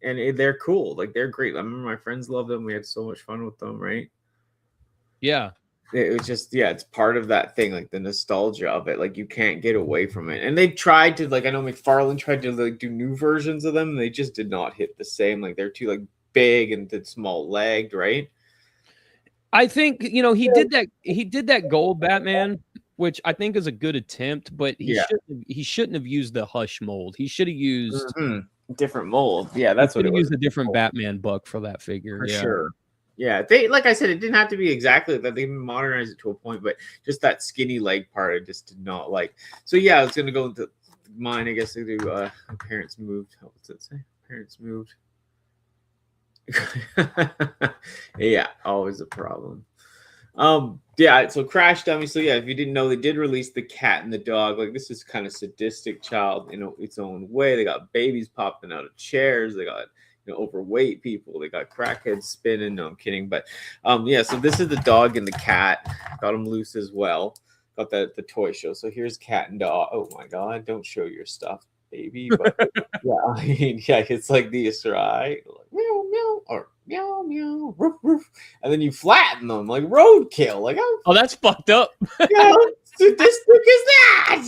And they're cool. Like they're great. I remember my friends loved them. We had so much fun with them, right? Yeah. It was just, it's part of that thing, like the nostalgia of it. Like you can't get away from it. And they tried to, like, I know McFarlane tried to like do new versions of them. And they just did not hit the same. Like they're too like big and small legged, right? I think, he did that gold Batman, which I think is a good attempt, but he shouldn't have used the Hush mold. He should have used different mold. Yeah, that's what it was. Use a different Batman buck for that figure. For sure. Yeah, they, like I said, it didn't have to be exactly that. They modernized it to a point, but just that skinny leg part, I just did not like. So yeah, I was gonna go into mine. I guess they do. Parents moved. What does it say? Parents moved. Yeah, always a problem. Yeah, so Crash Dummy. So yeah, if you didn't know, they did release the cat and the dog. Like this is kind of sadistic child in its own way. They got babies popping out of chairs. They got overweight people. They got crackheads spinning. No, I'm kidding. But yeah, so this is the dog and the cat. Got them loose as well. Got the toy show. So here's cat and dog. Oh my God, don't show your stuff, baby. But yeah, I mean, yeah, it's like this, right? Like, meow meow or meow meow roof roof, and then you flatten them like roadkill. Like oh, that's fucked up. How sadistic is that?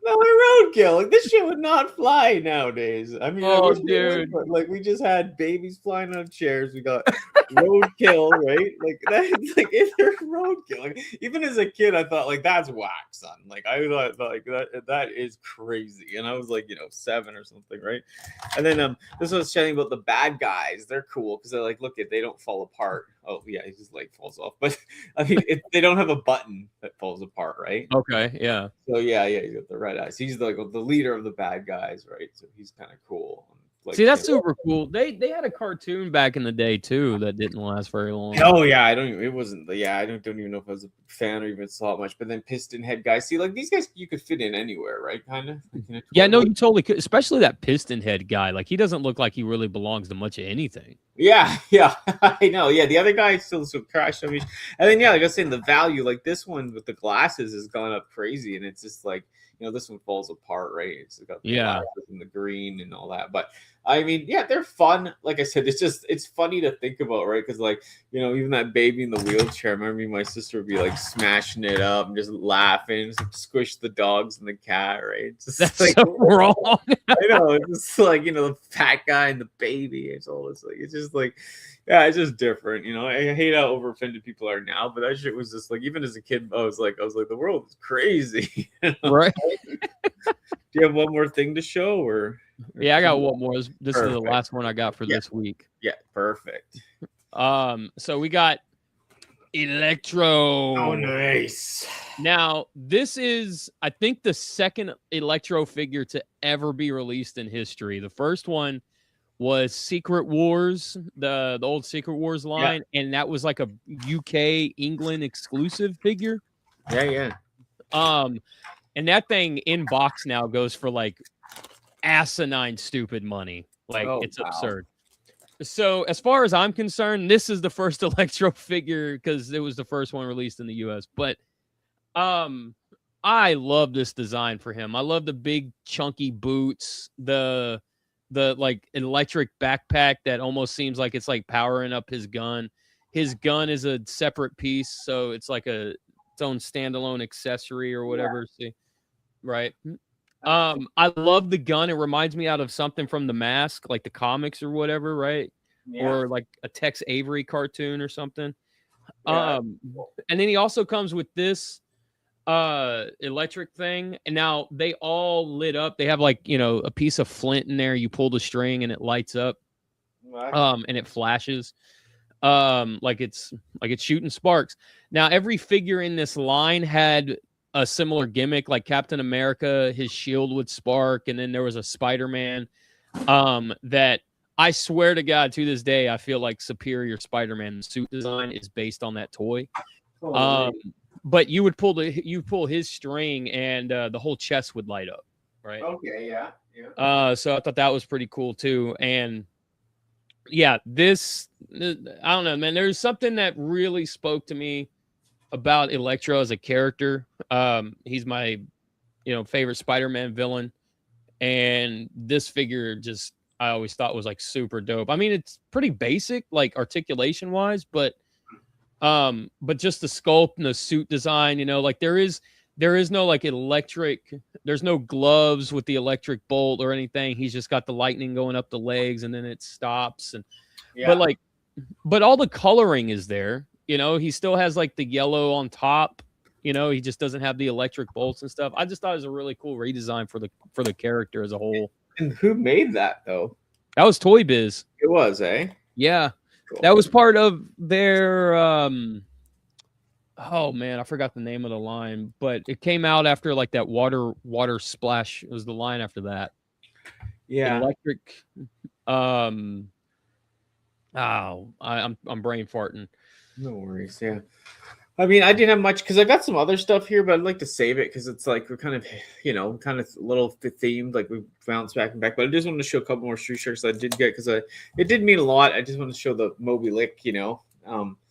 No, we're roadkill. Like this shit would not fly nowadays. I mean, I Oh, wish it would, dude. but like we just had babies flying on chairs. We got roadkill, right? Like that's like if they're roadkill. Like even as a kid, I thought like that's whack, son. Like I thought like that is crazy. And I was like, 7 or something, right? And then this was chatting about the bad guys. They're cool because they're like, look at they don't fall apart. Oh yeah, he just like falls off. But I mean, they don't have a button that falls apart, right? Okay, yeah. So yeah, he's got the red eyes. He's like the leader of the bad guys, right? So he's kind of cool. Like, See, that's super cool. They had a cartoon back in the day too that didn't last very long. Oh yeah, I don't even know if I was a fan or even saw it much. But then Piston Head guys, see, like these guys, you could fit in anywhere, right? Kind of. Yeah, no, you totally could. Especially that Piston Head guy. Like he doesn't look like he really belongs to much of anything. Yeah, I know. Yeah, the other guy still so crash. I mean, and then like I was saying, the value, like this one with the glasses, has gone up crazy, and it's just like this one falls apart, right? It's got the glasses and the green and all that, but. I mean, yeah, they're fun. Like I said, it's funny to think about, right? Because like, even that baby in the wheelchair, I remember me and my sister would be like smashing it up and just laughing, just squish the dogs and the cat, right? It's just That's like so wrong. I know. It's just like, the fat guy and the baby. It's all this like it's just like yeah, it's just different. I hate how over offended people are now, but that shit was just like even as a kid, I was like, the world is crazy. Right. Do you have one more thing to show or yeah, I got one more. This is the last one I got for this week. Yeah, perfect. So we got Electro. Oh, nice. Now, this is, I think, the second Electro figure to ever be released in history. The first one was Secret Wars, the old Secret Wars line, and that was like a UK England exclusive figure. Yeah. And that thing in box now goes for like asinine stupid money. Like it's absurd. So as far as I'm concerned, this is the first Electro figure because it was the first one released in the US. But I love this design for him. I love the big chunky boots, the like electric backpack that almost seems like it's like powering up his gun. His gun is a separate piece, so it's like its own standalone accessory or whatever. Yeah. See, right? I love the gun. It reminds me out of something from The Mask, like the comics or whatever, right? Yeah. Or like a Tex Avery cartoon or something. Yeah. And then he also comes with this electric thing, and now they all lit up. They have like a piece of flint in there. You pull the string and it lights up, and it flashes, like it's shooting sparks. Now every figure in this line had a similar gimmick, like Captain America, his shield would spark, and then there was a Spider-Man that I swear to God, to this day, I feel like Superior Spider-Man suit design is based on that toy. But you would pull his string, and the whole chest would light up, right? Okay, yeah. So I thought that was pretty cool too, and yeah, this I don't know, man. There's something that really spoke to me about Electro as a character. He's my favorite Spider-Man villain, and this figure just I always thought was like super dope. I mean, it's pretty basic, like articulation wise, but just the sculpt and the suit design, like there is no like electric, there's no gloves with the electric bolt or anything. He's just got the lightning going up the legs and then it stops. And but all the coloring is there. He still has like the yellow on top. He just doesn't have the electric bolts and stuff. I just thought it was a really cool redesign for the character as a whole. And who made that though? That was Toy Biz. It was, eh? Yeah. Cool. That was part of their oh man, I forgot the name of the line, but it came out after like that water splash. It was the line after that. Yeah. Electric I'm brain farting. No worries. Yeah. I mean, I didn't have much because I got some other stuff here, but I'd like to save it because it's like we're kind of, kind of a little themed, like we bounced back and back. But I just wanted to show a couple more Street Sharks I did get because it did mean a lot. I just want to show the Moby Lick,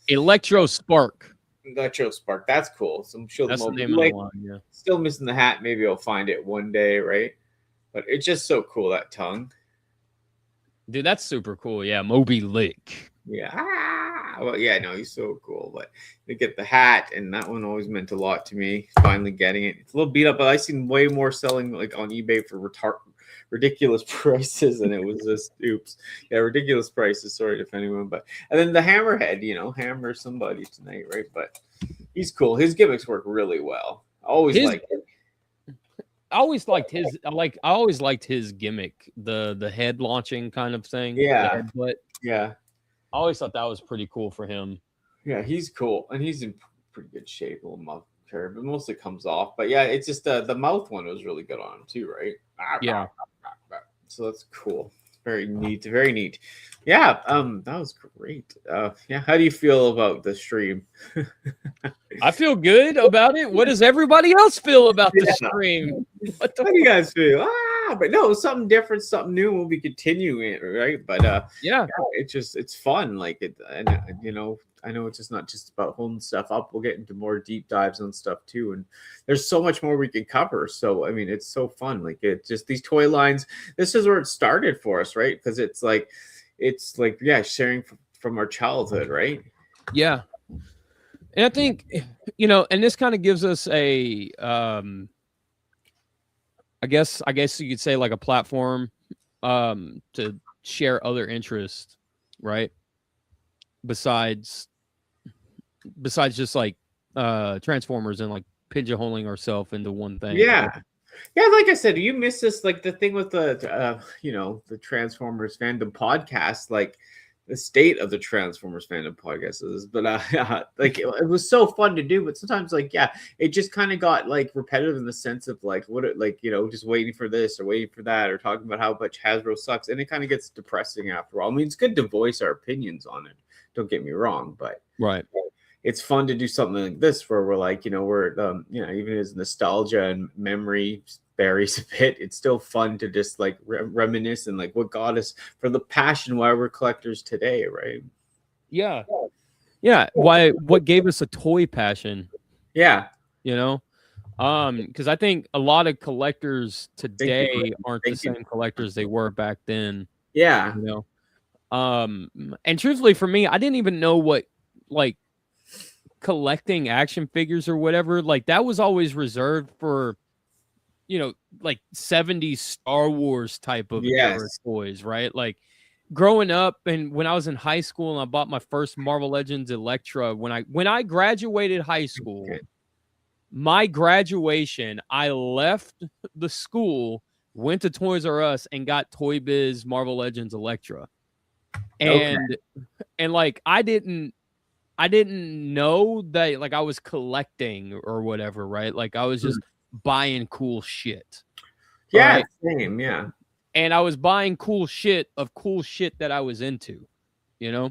Electro Spark. Electro Spark. That's cool. So I'm sure that's the Moby name Lick. Of the line, yeah. Still missing the hat. Maybe I'll find it one day, right? But it's just so cool, that tongue. Dude, that's super cool. Yeah, Moby Lick. Yeah. Well, yeah, no, he's so cool. But to get the hat, and that one always meant a lot to me. Finally getting it. It's a little beat up, but I've seen way more selling like on eBay for ridiculous prices, and it was just oops. Yeah, ridiculous prices. Sorry if anyone, but and then the hammerhead, hammer somebody tonight, right? But he's cool. His gimmicks work really well. I always like it. I always liked his I always liked his gimmick, the head launching kind of thing. Yeah. But Yeah. I always thought that was pretty cool for him. Yeah, he's cool, and he's in pretty good shape. A little mouth curve, but mostly comes off. But yeah, it's just the mouth one was really good on him too, right? Yeah. So that's cool. Very neat. Very neat. Yeah. That was great. Yeah. How do you feel about the stream? I feel good about it. What does everybody else feel about the stream? How do you guys feel? But no, something different, something new. We'll be continuing it, right? But yeah, it's fun. Like it, and I know it's just not just about holding stuff up. We'll get into more deep dives on stuff too, and there's so much more we can cover. So I mean, it's so fun. Like it just these toy lines. This is where it started for us, right? Because it's like yeah, sharing from our childhood, right? Yeah, and I think and this kind of gives us a I guess you could say like a platform to share other interests, right? Besides just like Transformers and like pigeonholing ourselves into one thing. Yeah. Yeah, like I said, you missed this, like the thing with the the Transformers fandom podcast, like the state of the Transformers fandom podcast is, but like it was so fun to do, but sometimes like it just kind of got like repetitive in the sense of like just waiting for this or waiting for that or talking about how much Hasbro sucks, and it kind of gets depressing after all. I mean, it's good to voice our opinions on it, don't get me wrong, but right. It's fun to do something like this where we're like, we're even as nostalgia and memory varies a bit, it's still fun to just like reminisce and like what got us for the passion why we're collectors today, right? Yeah. What gave us a toy passion? Yeah. Because I think a lot of collectors today aren't the same collectors they were back then. Yeah. And truthfully for me, I didn't even know what like collecting action figures or whatever, like that was always reserved for like 70s Star Wars type of era toys, right? Like growing up and when I was in high school and I bought my first Marvel Legends Elektra, when I graduated high school, my graduation, I left the school, went to Toys R Us and got Toy Biz Marvel Legends Elektra. And like I didn't know that like I was collecting or whatever, right? Like I was just buying cool shit. Yeah, right? Same, yeah. And I was buying cool shit that I was into, Yeah,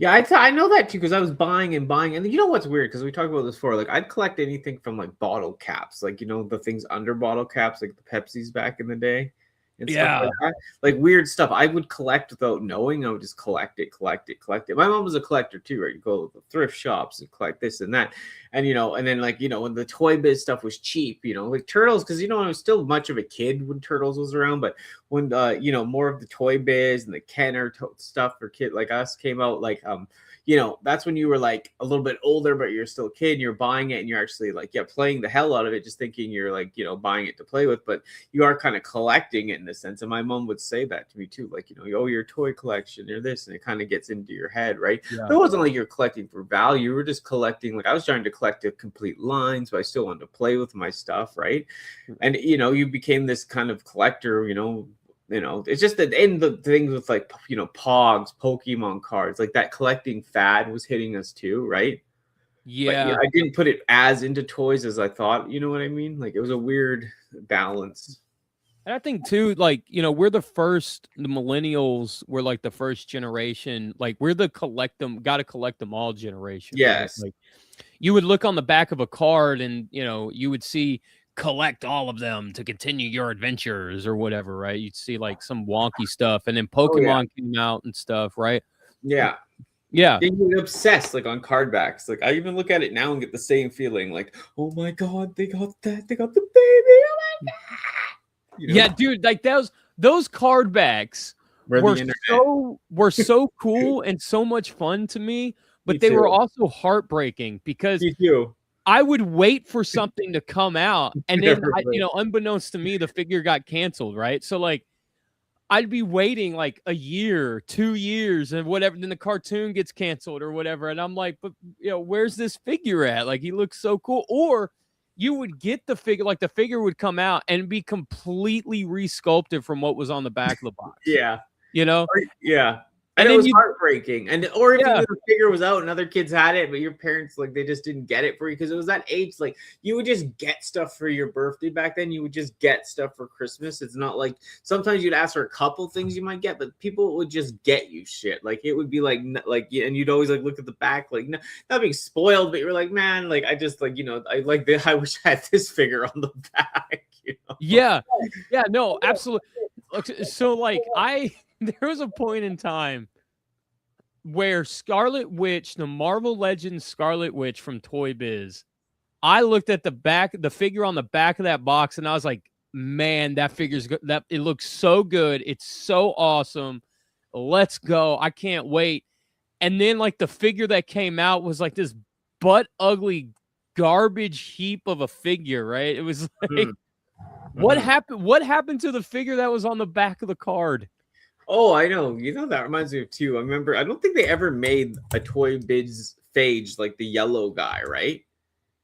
I know that too because I was buying, and you know what's weird because we talked about this before. Like I'd collect anything from like bottle caps, like the things under bottle caps, like the Pepsis back in the day. And stuff like that. Like weird stuff I would collect without knowing. I would just collect it. My mom was a collector too, right? You go to the thrift shops and collect this and that, and and then like when the Toy Biz stuff was cheap, like Turtles, because I was still much of a kid when Turtles was around, but when more of the Toy Biz and the Kenner stuff for kid like us came out, like that's when you were like a little bit older, but you're still a kid and you're buying it and you're actually like, playing the hell out of it, just thinking you're like, buying it to play with, but you are kind of collecting it in a sense. And my mom would say that to me too, like, your toy collection or this, and it kind of gets into your head, right? Yeah. It wasn't like you're collecting for value. You were just collecting, like I was trying to collect a complete line, so I still wanted to play with my stuff, right? And, you became this kind of collector, it's just that in the things with like, Pogs, Pokemon cards, like that collecting fad was hitting us too, right? Yeah. But, I didn't put it as into toys as I thought, you know what I mean? Like it was a weird balance. And I think too, like, we're the millennials were like the first generation, like we're the gotta collect them all generation. Yes. Right? Like you would look on the back of a card and, you would see collect all of them to continue your adventures or whatever, right? You'd see like some wonky stuff, and then Pokemon came out and stuff, right? Yeah. Yeah. You get obsessed like on card backs. Like I even look at it now and get the same feeling like, oh my God, they got that. They got the baby. Oh my God. Yeah, dude, like those card backs were so cool and so much fun to me, but they were also heartbreaking because Me too. I would wait for something to come out, and then unbeknownst to me, the figure got canceled, right? So like I'd be waiting like a year, 2 years, and whatever. Then the cartoon gets canceled or whatever, and I'm like, but where's this figure at? Like he looks so cool. Or you would get the figure, like the figure would come out and be completely resculpted from what was on the back of the box. Yeah. Yeah. And it was heartbreaking. Or if the figure was out and other kids had it, but your parents, like, they just didn't get it for you because it was that age. Like, you would just get stuff for your birthday back then. You would just get stuff for Christmas. It's not like sometimes you'd ask for a couple things you might get, but people would just get you shit. Like, it would be like, and you'd always like look at the back, like, not being spoiled, but you were like, man, like, I just like, I like this. I wish I had this figure on the back. Yeah, no, absolutely. So like there was a point in time where Scarlet Witch, the Marvel Legends Scarlet Witch from Toy Biz, I looked at the figure on the back of that box, and I was like, man, that figure's good. That it looks so good. It's so awesome. Let's go. I can't wait. And then like the figure that came out was like this butt ugly garbage heap of a figure, right? It was like what happened to the figure that was on the back of the card? Oh, I know. That reminds me of two. I remember, I don't think they ever made a Toy Biz Phage like the yellow guy, right?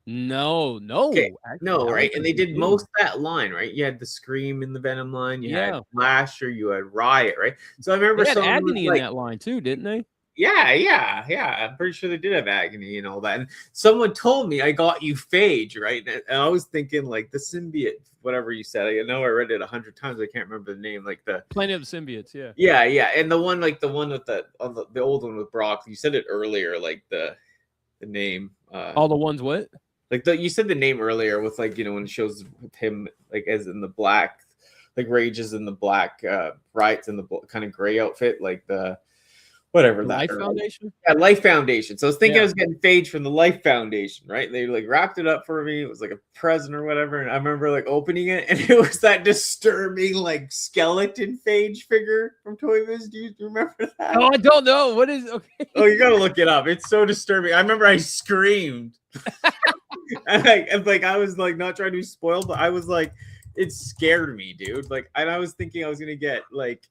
No. Okay. No, right? And they did most of that line, right? You had the Scream in the Venom line, you had Flasher, you had Riot, right? So I remember they had Agony in that line too, didn't they? Yeah. I'm pretty sure they did have Agony and all that. And someone told me I got you Phage, right? And I was thinking like the symbiote, whatever you said. I know I read it 100 times. I can't remember the name. Like the Planet of the Symbiotes, yeah. Yeah. And the one with the old one with Brock. You said it earlier, like the name. All the ones what? Like you said the name earlier with like when it shows with him like as in the black, like Rage is in the black, Riot's in the kind of gray outfit, like the. Whatever that Life Foundation? Yeah, Life Foundation. So I was thinking I was getting Phage from the Life Foundation, right? They like wrapped it up for me. It was like a present or whatever. And I remember like opening it and it was that disturbing like skeleton Phage figure from Toy Biz. Do you remember that? Oh, I don't know. What is okay? Oh, you gotta look it up. It's so disturbing. I remember I screamed. and like I was like not trying to be spoiled, but I was like, it scared me, dude. Like, and I was thinking I was gonna get like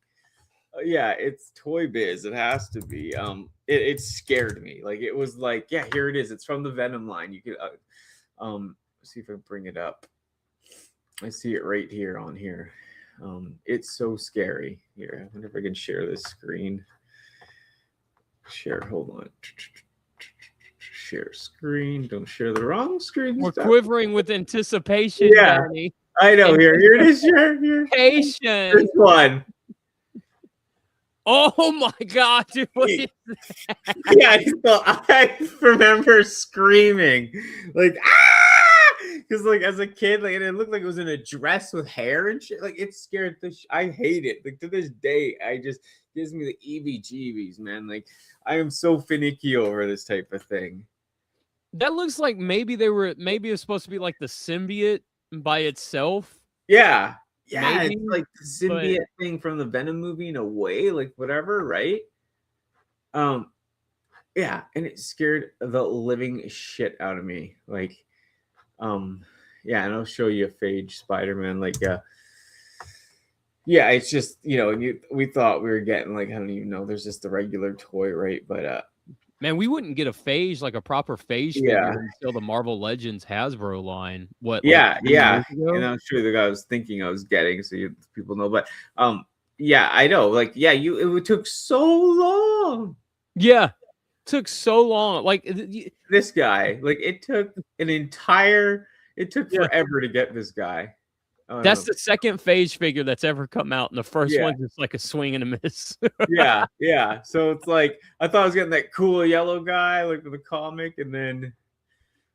yeah, it's Toy Biz. It has to be. It scared me. Like it was like, yeah, here it is. It's from the Venom line. You could see if I bring it up. I see it right here on here. It's so scary. Here, I wonder if I can share this screen. Share. Hold on. Share screen. Don't share the wrong screen. We're quivering with anticipation. Yeah, Danny. I know. Here it is. Here. Patience. This one. Oh my God, dude! What is that? Yeah, so I remember screaming like because like as a kid, like and it looked like it was in a dress with hair and shit. Like it scared I hate it. Like to this day, I just gives me the EBGBs, man. Like I am so finicky over this type of thing. That looks like maybe it was supposed to be like the symbiote by itself. Yeah. Yeah, maybe, it's like the symbiote thing from the Venom movie in a way, like whatever, right? Yeah, and it scared the living shit out of me. Like, yeah, and I'll show you a Phage Spider-Man. Like, yeah, it's just we thought we were getting like I don't even know. There's just the regular toy, right? But man, we wouldn't get a Phage, like a proper Phage figure until the Marvel Legends Hasbro line. What? Yeah. And I'm sure the guy was thinking I was getting, so people know. But yeah, I know. Like, yeah, it took so long. Yeah, took so long. Like this guy, like it took forever to get this guy. That's the second Phage figure that's ever come out, and the first one's just like a swing and a miss. yeah. So it's like I thought I was getting that cool yellow guy, like with the comic, and then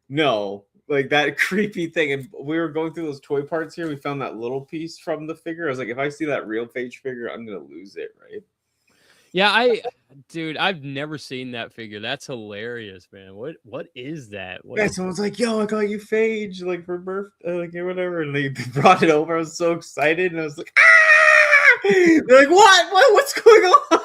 no, like that creepy thing. And we were going through those toy parts here. We found that little piece from the figure. I was like, if I see that real Phage figure, I'm gonna lose it, right? Yeah, I've never seen that figure. That's hilarious, man. What is that? Someone's like, yo, I got you Phage, like for birthday, like whatever. And they brought it over. I was so excited, and I was like, They're like, what? What's going on?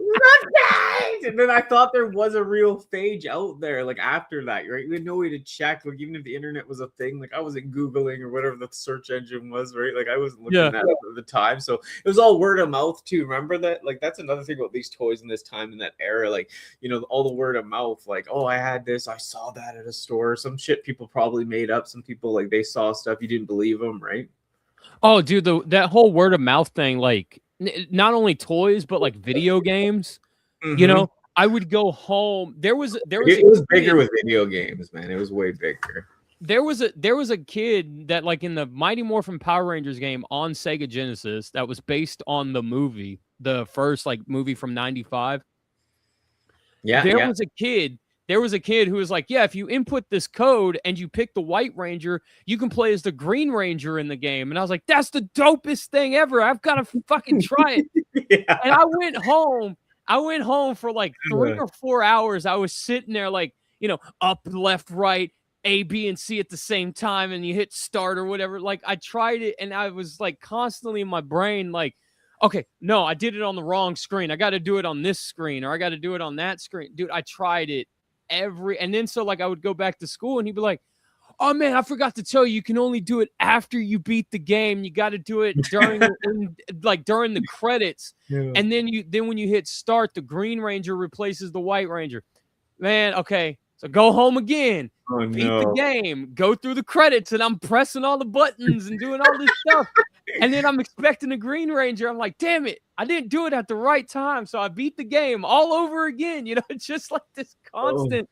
Not that! And then I thought there was a real Phage out there, like after that, right? We had no way to check, like even if the internet was a thing, like I wasn't Googling or whatever the search engine was, right? Like I wasn't looking that up at the time. So it was all word of mouth too. Remember that? Like that's another thing about these toys in this time in that era, like, you know, all the word of mouth, like, oh, I had this, I saw that at a store, some shit people probably made up. Some people like they saw stuff, you didn't believe them, right? Oh, dude, that whole word of mouth thing, like not only toys, but like video games. Mm-hmm. You know, I would go home. It was bigger with video games, man. It was way bigger. There was a kid that like in the Mighty Morphin Power Rangers game on Sega Genesis that was based on the movie, the first like movie from '95. Yeah. There was a kid who was like, yeah, if you input this code and you pick the White Ranger, you can play as the Green Ranger in the game. And I was like, that's the dopest thing ever. I've got to fucking try it. Yeah. And I went home for like 3 or 4 hours. I was sitting there like, you know, up, left, right, A, B, and C at the same time. And you hit start or whatever. Like I tried it and I was like constantly in my brain, like, okay, no, I did it on the wrong screen. I got to do it on this screen or I got to do it on that screen. Dude, I tried it and then so like I would go back to school and he'd be like, oh man, I forgot to tell you, you can only do it after you beat the game. You got to do it during during the credits. Yeah. And then when you hit start, the Green Ranger replaces the White Ranger. Man, okay. So go home again. Beat the game. Go through the credits and I'm pressing all the buttons and doing all this stuff. And then I'm expecting a Green Ranger. I'm like, damn it, I didn't do it at the right time. So I beat the game all over again. You know, it's just like this constant.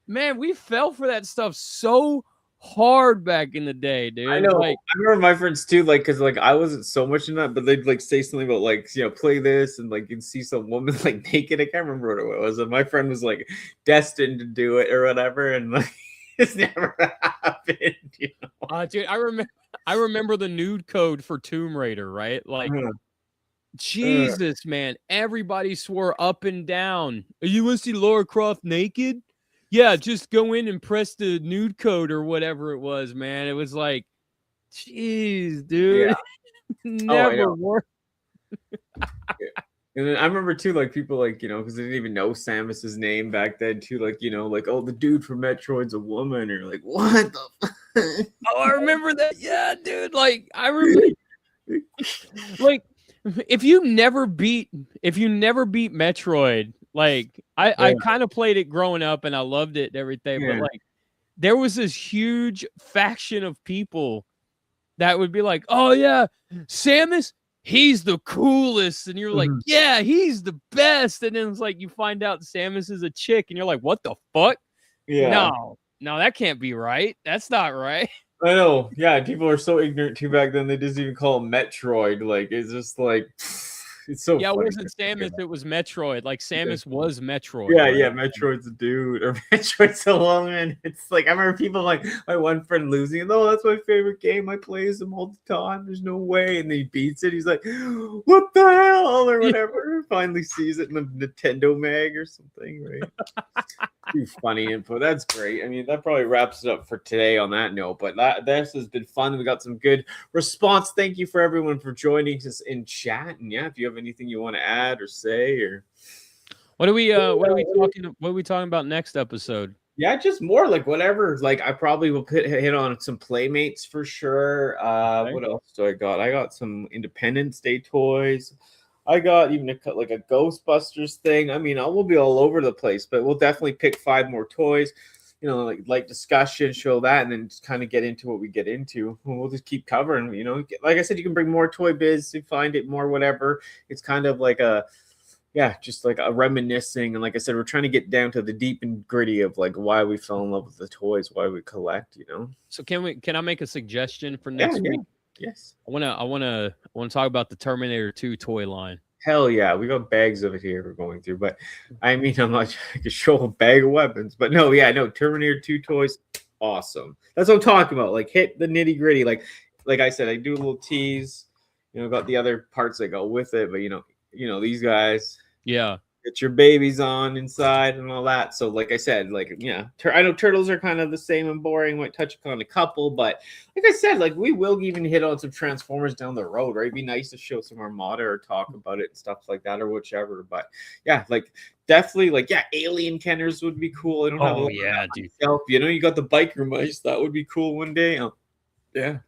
Man, we fell for that stuff so hard back in the day, dude. I know. Like, I remember my friends too, like, because like I wasn't so much in that, but they'd like say something about like, you know, play this and like you'd see some woman like naked. I can't remember what it was. And my friend was like destined to do it or whatever. And like it's never happened, you know. Dude, I remember the nude code for Tomb Raider, right? Like Jesus, man. Everybody swore up and down. You want to see Lara Croft naked? Yeah, just go in and press the nude code or whatever it was, man. It was like, jeez, dude. Yeah. Never worked. And then I remember too, like people like, you know, because they didn't even know Samus's name back then too, like, you know, like, oh, the dude from Metroid's a woman, or like, what the fuck? Oh, I remember that. Yeah, dude. Like, I remember like if you never beat Metroid, like I kind of played it growing up and I loved it and everything, but like there was this huge faction of people that would be like, oh yeah, Samus, he's the coolest, and you're like, yeah, he's the best, and then it's like you find out Samus is a chick and you're like, what the fuck? Yeah, no, that can't be right. That's not right. I know. Yeah, people are so ignorant too back then. They just even call him Metroid. Like it's just like it's so. Yeah, it wasn't Samus. It was Metroid. Like Samus was Metroid. Yeah, right? Yeah. Metroid's a dude, or Metroid's a woman. It's like I remember people like my one friend losing it. Oh, that's my favorite game. I play as him all the time. There's no way, and then he beats it. He's like, what the hell, or whatever. Finally sees it in the Nintendo mag or something, right? Too funny info. That's great. I mean, that probably wraps it up for today on that note. But this has been fun. We got some good response. Thank you for everyone for joining us in chat. And yeah, if you have anything you want to add or say, or what are we talking about next episode? Yeah, just more like whatever. Like I probably will hit on some Playmates for sure. Okay. What else do I got? I got some Independence Day toys. I got even a Ghostbusters thing. I mean, we'll be all over the place, but we'll definitely pick 5 more toys, you know, like discussion, show that, and then just kind of get into what we get into. And we'll just keep covering, you know, like I said, you can bring more Toy Biz to find it more, whatever. It's kind of like just like a reminiscing. And like I said, we're trying to get down to the deep and gritty of like why we fell in love with the toys, why we collect, you know? So can I make a suggestion for next week? Yes. I want to talk about the Terminator 2 toy line. Hell yeah, we got bags of it here we're going through. But I mean, I'm not I could show a bag of weapons, but no, Terminator 2 toys, awesome. That's what I'm talking about. Like hit the nitty gritty. Like I said, I do a little tease. You know, got the other parts that go with it, but you know these guys. Yeah. get your babies on inside and all that. So like I said, like, yeah, I know turtles are kind of the same and boring. Might touch on a couple, but like I said, like we will even hit on some Transformers down the road, right? It'd be nice to show some Armada or talk about it and stuff like that or whichever. But yeah, like definitely, like, yeah, alien kenners would be cool. I don't have a lot dude. myself. You know, you got the biker mice. That would be cool one day. Yeah.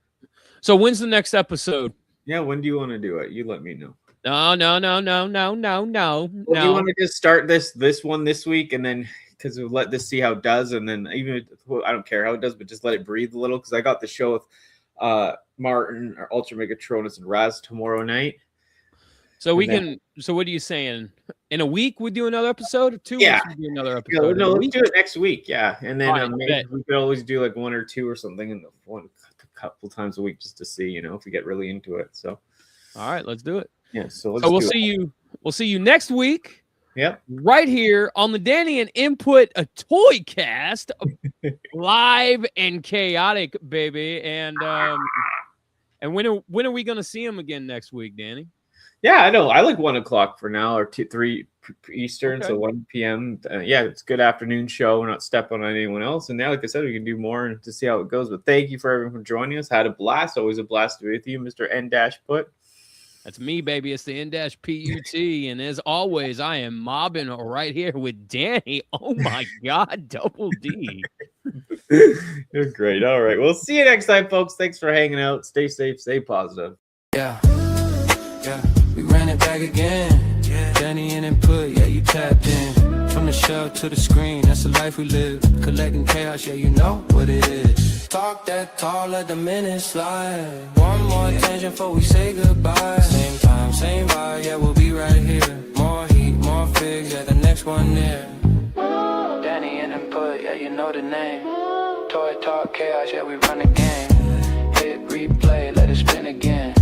So when's the next episode? Yeah, when do you want to do it? You let me know. No. Well, do you want to just start this one this week, and then because we'll let this see how it does, and then even I don't care how it does, but just let it breathe a little, because I got the show with Martin or Ultra Megatronus and Raz tomorrow night. So we can. So what are you saying? In a week we do another episode, or 2 weeks we do another episode? No, let's do it next week. Yeah, and then Right, maybe we could always do like 1 or 2 or something in the one couple times a week, just to see, you know, if we get really into it. So, all right, let's do it. Yeah, so we'll see you. We'll see you next week. Yep. Right here on the Danni Nput Toycast, live and chaotic, baby. And when are we gonna see him again next week, Danny? Yeah, I know. I like 1 o'clock for now, or 3 Eastern, Okay. so 1 p.m. Yeah, it's a good afternoon show. We're not stepping on anyone else. And now, like I said, we can do more and to see how it goes. But thank you for everyone for joining us. Had a blast. Always a blast to be with you, Mr. N-Put. That's me, baby. It's the N-Put. And as always, I am mobbing right here with Danny. Oh, my God. Double D. You're great. All right. We'll see you next time, folks. Thanks for hanging out. Stay safe. Stay positive. Yeah, we ran it back again. Danni Nput, yeah, you tapped in. From the shelf to the screen, that's the life we live. Collecting chaos, yeah, you know what it is. Talk that tall, let the minutes slide. One more attention before we say goodbye. Same time, same vibe, yeah, we'll be right here. More heat, more figs, yeah, the next one near. Danni Nput, yeah, you know the name. Toy talk chaos, yeah, we run the game. Hit replay, let it spin again.